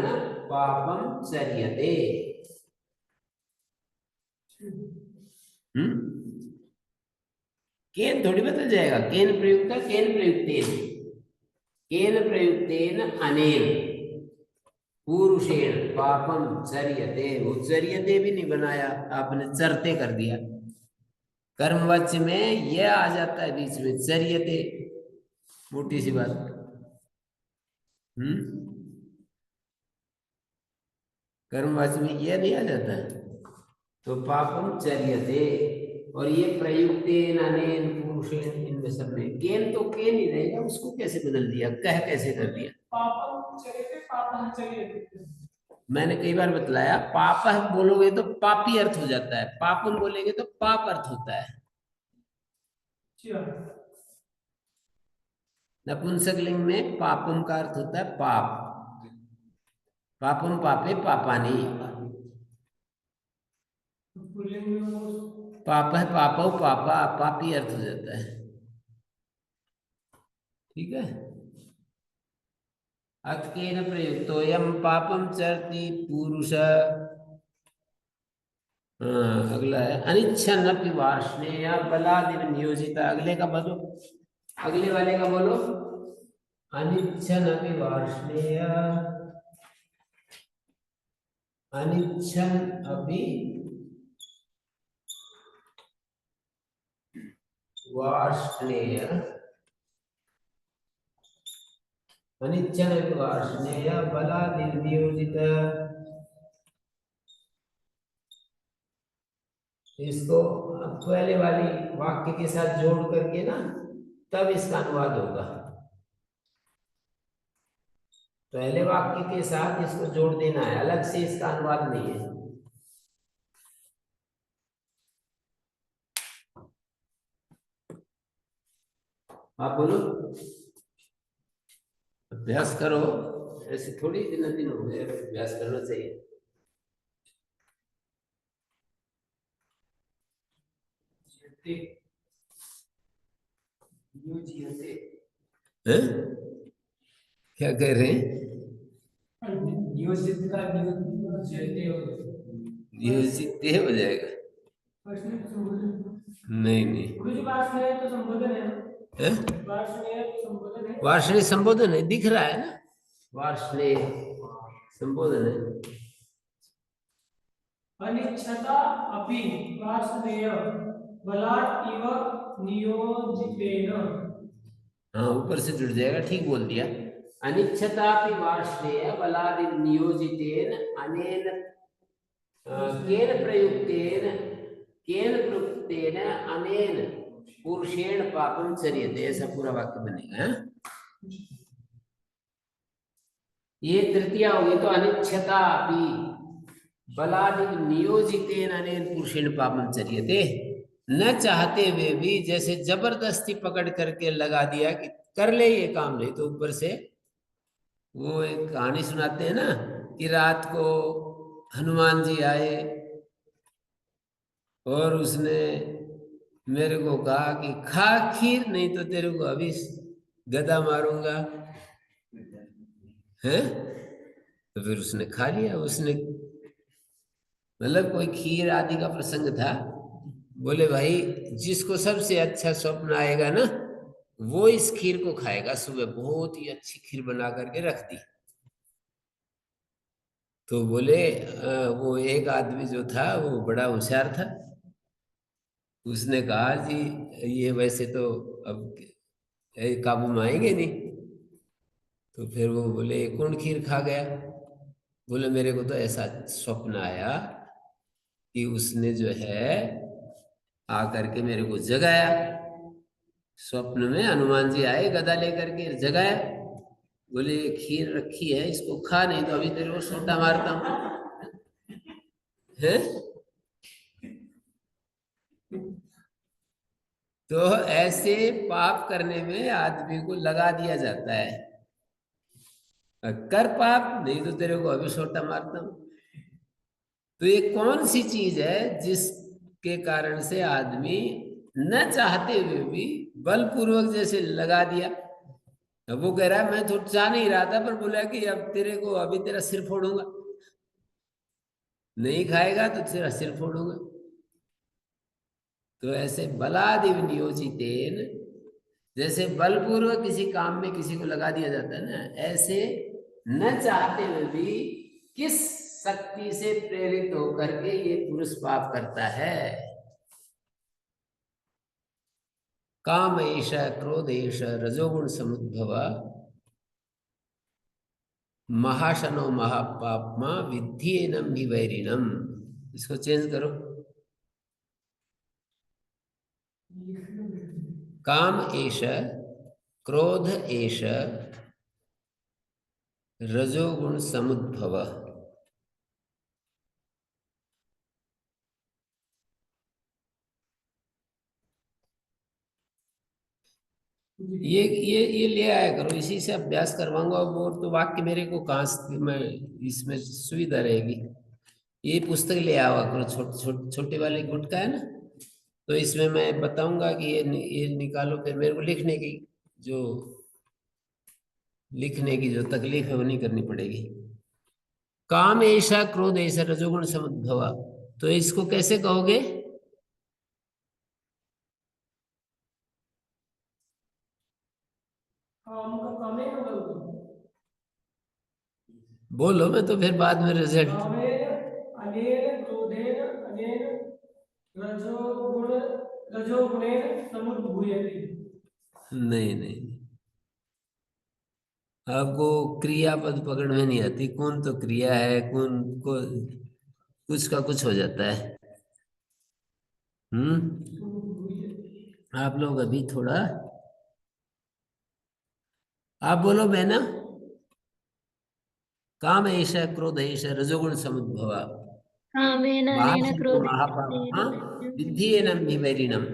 पापं चर्यते। केन थोड़ी बदल जाएगा। केन प्रयुक्तेन अनेन पुरुषेण पापम चर्यते। वो चर्यते भी नहीं बनाया आपने, चरते कर दिया। कर्मवाच्य में यह आ जाता है बीच में, चर्यते, मोटी सी बात। कर्मवाच्य में यह नहीं आ जाता है, तो पापम चर्यते। और ये प्रयुक्तेन अनेन पुरुषेण, इनमें सब में केन तो के नहीं रहेगा, उसको कैसे बदल दिया, कह कैसे कर दिया? पापम चर्यते, पापः चर्यते। मैंने कई बार बतलाया, पाप बोलोगे तो पापी अर्थ हो जाता है, पापम बोलेंगे तो पाप अर्थ होता है। नपुंसकलिंग में पापम का अर्थ होता है पाप। पापम पापे पापानी। पाप है पापो पापा, पापी अर्थ हो जाता है। ठीक है। अत्केन प्रयुक्तोयम पापम चरति पुरुष। अगला है अनिच्छन्नपि वार्ष्णेय बलादिव नियोजित। अगले का बोलो, अगले वाले का बोलो। अनिच्छन्नपि वार्ष्णेय, अनिच्छन् अपि वार्ष्णेय, अनिच्छन्नपि वार्ष्णेय बलादिव नियोजित। इसको पहले वाली वाक्य के साथ जोड़ करके ना, तब इसका अनुवाद होगा। पहले वाक्य के साथ इसको जोड़ देना है, अलग से इसका अनुवाद नहीं है। आप बोलो। अभ्यास करो, ऐसे थोड़ी दिन हो गए, अभ्यास करना चाहिए। हैं? क्या कह रहे हैं? नियोजित का नियोजित नियोजित हो जाएगा। नहीं नहीं, गुरुजी वार्षणेय तो संबोधन है ना? हैं? वार्षणेय तो संबोधन है। वार्षणेय संबोधन है, दिख रहा है ना, वार्षणेय संबोधन है। अनिच्छता अपि वार्षणेय बलात् इव नियोजितेन। हाँ, ऊपर से जुड़ जाएगा, ठीक बोल दिया। अनिच्छतापि वार्ष्णेय बलादिव नियोजितेन अनेन केन प्रयुक्तेन अनेन पुरुषेण पापम चर्यते, ऐसा पूरा वाक्य बनेगा। हाँ? ये तृतीया होगी, तो अनिच्छतापि बलादिव नियोजितेन अनेन पुरुषेण पापम चर्यते, न चाहते हुए भी जैसे जबरदस्ती पकड़ करके लगा दिया कि कर ले ये काम, नहीं तो ऊपर से वो एक कहानी सुनाते हैं ना कि रात को हनुमान जी आए और उसने मेरे को कहा कि खा खीर, नहीं तो तेरे को अभी गदा मारूंगा, है? तो फिर उसने खा लिया। उसने मतलब कोई खीर आदि का प्रसंग था। बोले भाई, जिसको सबसे अच्छा स्वप्न आएगा ना, वो इस खीर को खाएगा। सुबह बहुत ही अच्छी खीर बना करके रख दी। तो बोले वो एक आदमी जो था वो बड़ा होशियार था। उसने कहा जी ये वैसे तो अब काबू में आएंगे नहीं। तो फिर वो बोले कौन खीर खा गया? बोले मेरे को तो ऐसा स्वप्न आया कि उसने जो है आकर के मेरे को जगाया। स्वप्न में हनुमान जी आए गदा लेकर के, जगाया। बोले खीर रखी है, इसको खा, नहीं तो अभी तेरे को सोटा मारता हूं। है? तो ऐसे पाप करने में आदमी को लगा दिया जाता है, कर पाप, नहीं तो तेरे को अभी सोटा मारता हूं। तो ये कौन सी चीज है जिसके कारण से आदमी न चाहते हुए भी बलपूर्वक जैसे लगा दिया? अब वो कह रहा है मैं तो चाह नहीं रहा था, पर बोला कि अब तेरे को अभी तेरा सिर फोड़ूंगा, नहीं खाएगा तो तेरा सिर फोड़ूंगा। तो ऐसे बलादिव नियोजितेन, जैसे बलपूर्वक किसी काम में किसी को लगा दिया जाता है ना, ऐसे न चाहते हुए भी किस शक्ति से प्रेरित होकर के ये पुरुष पाप करता है? काम एष क्रोध एष रजोगुण समुद्भव महाशनो महापापमा विद्धि वैरिणम। इसको चेंज करो। काम एष क्रोध एष रजोगुण समुद्भव। ये ले आया करो, इसी से अभ्यास करवाऊंगा। और तो वाक्य मेरे को कहाँ से मैं इसमें सुविधा रहेगी। ये पुस्तक ले आवा करो, छोटे वाले गुट का है ना, तो इसमें मैं बताऊंगा कि ये निकालो। फिर मेरे को लिखने की जो तकलीफ है वो नहीं करनी पड़ेगी। काम ऐसा क्रोध ऐसा रजोगुण समुद्भव, तो इसको कैसे कहोगे? काम का काम है ना, बोलो, मैं तो फिर बाद में रिजल्ट। अनेन क्रोधेन अनेन रजोगुणेन समुद्भूयते। नहीं नहीं, आपको क्रियापद पकड़ में नहीं आती। कौन तो क्रिया है, कौन को कुछ का कुछ हो जाता है। आप लोग अभी थोड़ा, आप बोलो बहना। काम ऐसा क्रोध ऐसा रजोगुण समुद्भव कामेन अनेन क्रोधेन महापापमा विद्धि वैरिणम।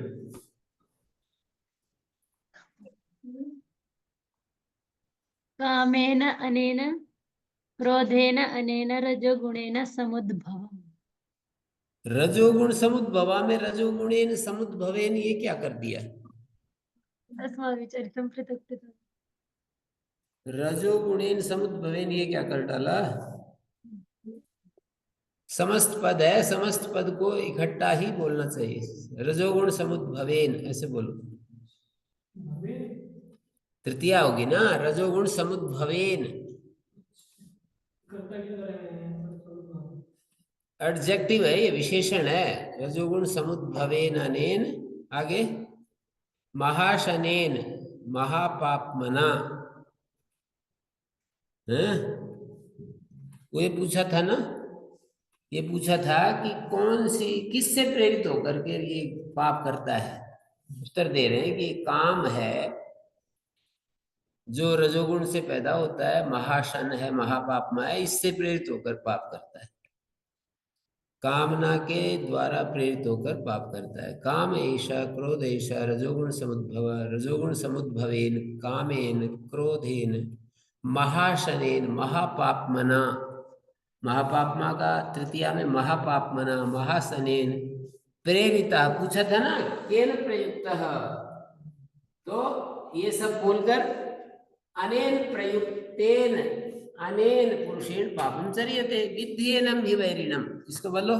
कामेन अनेन क्रोधेन अनेन रजोगुणेन समुद्भवम्। रजोगुण समुद्भवा में रजोगुणेन समुद्भवेन ये क्या कर दिया? अस्माभिचरितं पृथक् पृथक्। रजोगुणेन समुद्भवेन ये क्या कर डाला? समस्त पद है, समस्त पद को इकट्ठा ही बोलना चाहिए। रजोगुण समुद्भवेन ऐसे बोलो, तृतीया होगी ना। रजोगुण समुद्भवेन एडजेक्टिव है, ये विशेषण है। रजोगुण समुद्भवेन अनेन, आगे महाशनेन महापापमना। वो ये पूछा था ना, ये पूछा था कि कौन सी किससे प्रेरित होकर के ये पाप करता है। उत्तर दे रहे हैं कि काम है जो रजोगुण से पैदा होता है, महाशन है, महापापमा है, इससे प्रेरित होकर पाप करता है। कामना के द्वारा प्रेरित होकर पाप करता है। काम ऐशा क्रोध ऐशा रजोगुण समुद्भव, रजोगुण समुद्भवेन कामेन क्रोधेन महाशनेन महापापमना। महापापमा का तृतीया में महापापमना महाशनेन प्रेरिता। पूछा था ना केन प्रयुक्तः, तो ये सब बोलकर अनेन प्रयुक्तेन अनेन पुरुषेण पापम चर्यते विद्धि एनम हि वैरिणम। इसको बोलो,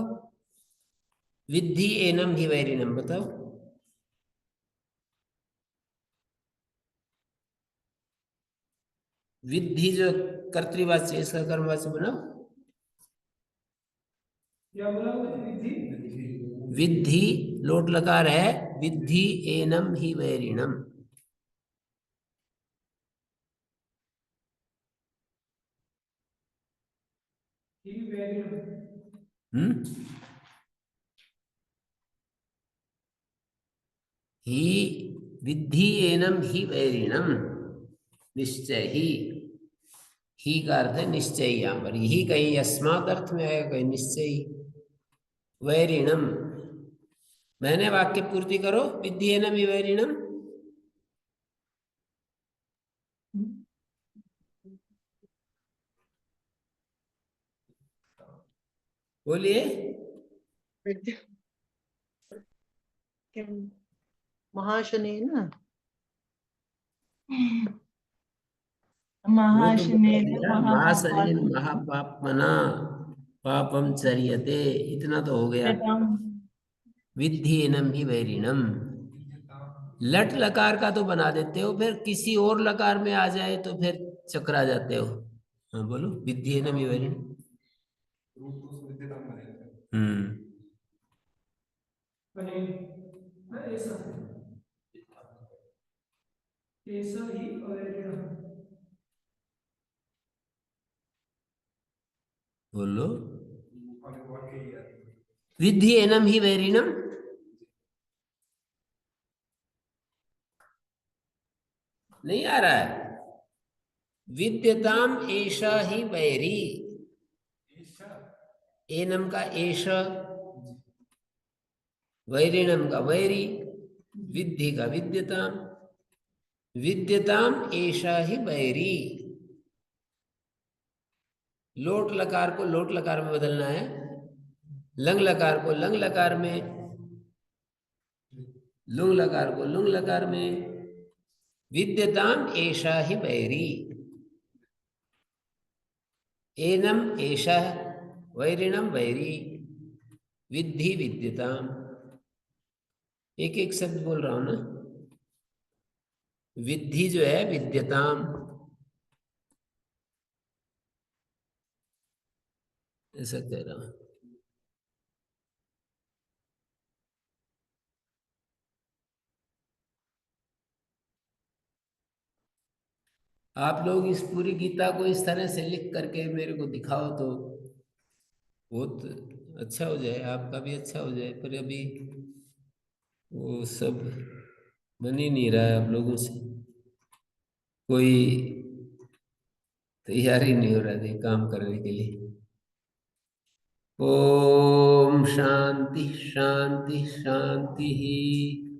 विद्धि एनम हि वैरिणम। बताओ, विद्धि जो कर्तृवाच्य, इसका कर्मवाच्य बनाओ। क्या बोला विधि? विद्धि लोट लकार है, विद्धि एनम हि वैरिणम। ही विद्धि एनम ही वैरिणम, निश्चय ही का अर्थ है निश्चय। यहाँ पर ही कहीं अस्मात् अर्थ में आएगा, कहीं निश्चय। वैरिणम, मैंने वाक्य पूर्ति करो। विद्धि एनम ही वैरिणम, बोलिए। महाशनेन महाशनेन महाशनेन महापापमना महापापमना पापम चर्यते, इतना तो हो गया। विद्धि एनम ही वैरिणम। लट लकार का तो बना देते हो, फिर किसी और लकार में आ जाए तो फिर चकरा जाते हो। हाँ बोलो, विद्धि एनम ही वैरिणम। ऐसा ही अवैरिणम। बोलो, विद्धि एनम ही वैरिणम। नहीं आ रहा है? विद्यताम एषा ही वैरी। एनम का एष, वैरिणम का वैरी, विद्धि का विद्यताम। विद्यताम एषा ही वैरी। लोट लकार को लोट लकार में बदलना है, लंग लकार को लंग लकार में, लुंग लकार को लुंग लकार में। विद्यताम एषा ही वैरी। एनम एषा वैरिणम वैरी। विद्धि विद्यताम। एक एक शब्द बोल रहा हूं ना। विद्धि जो है विद्यताम, ऐसा कह रहा हूं। आप लोग इस पूरी गीता को इस तरह से लिख करके मेरे को दिखाओ तो बहुत अच्छा हो जाए, आपका भी अच्छा हो जाए। पर अभी वो सब बन ही नहीं रहा है, आप लोगों से कोई तैयारी नहीं हो रहा है काम करने के लिए। ओम शांति शांति शांति ही।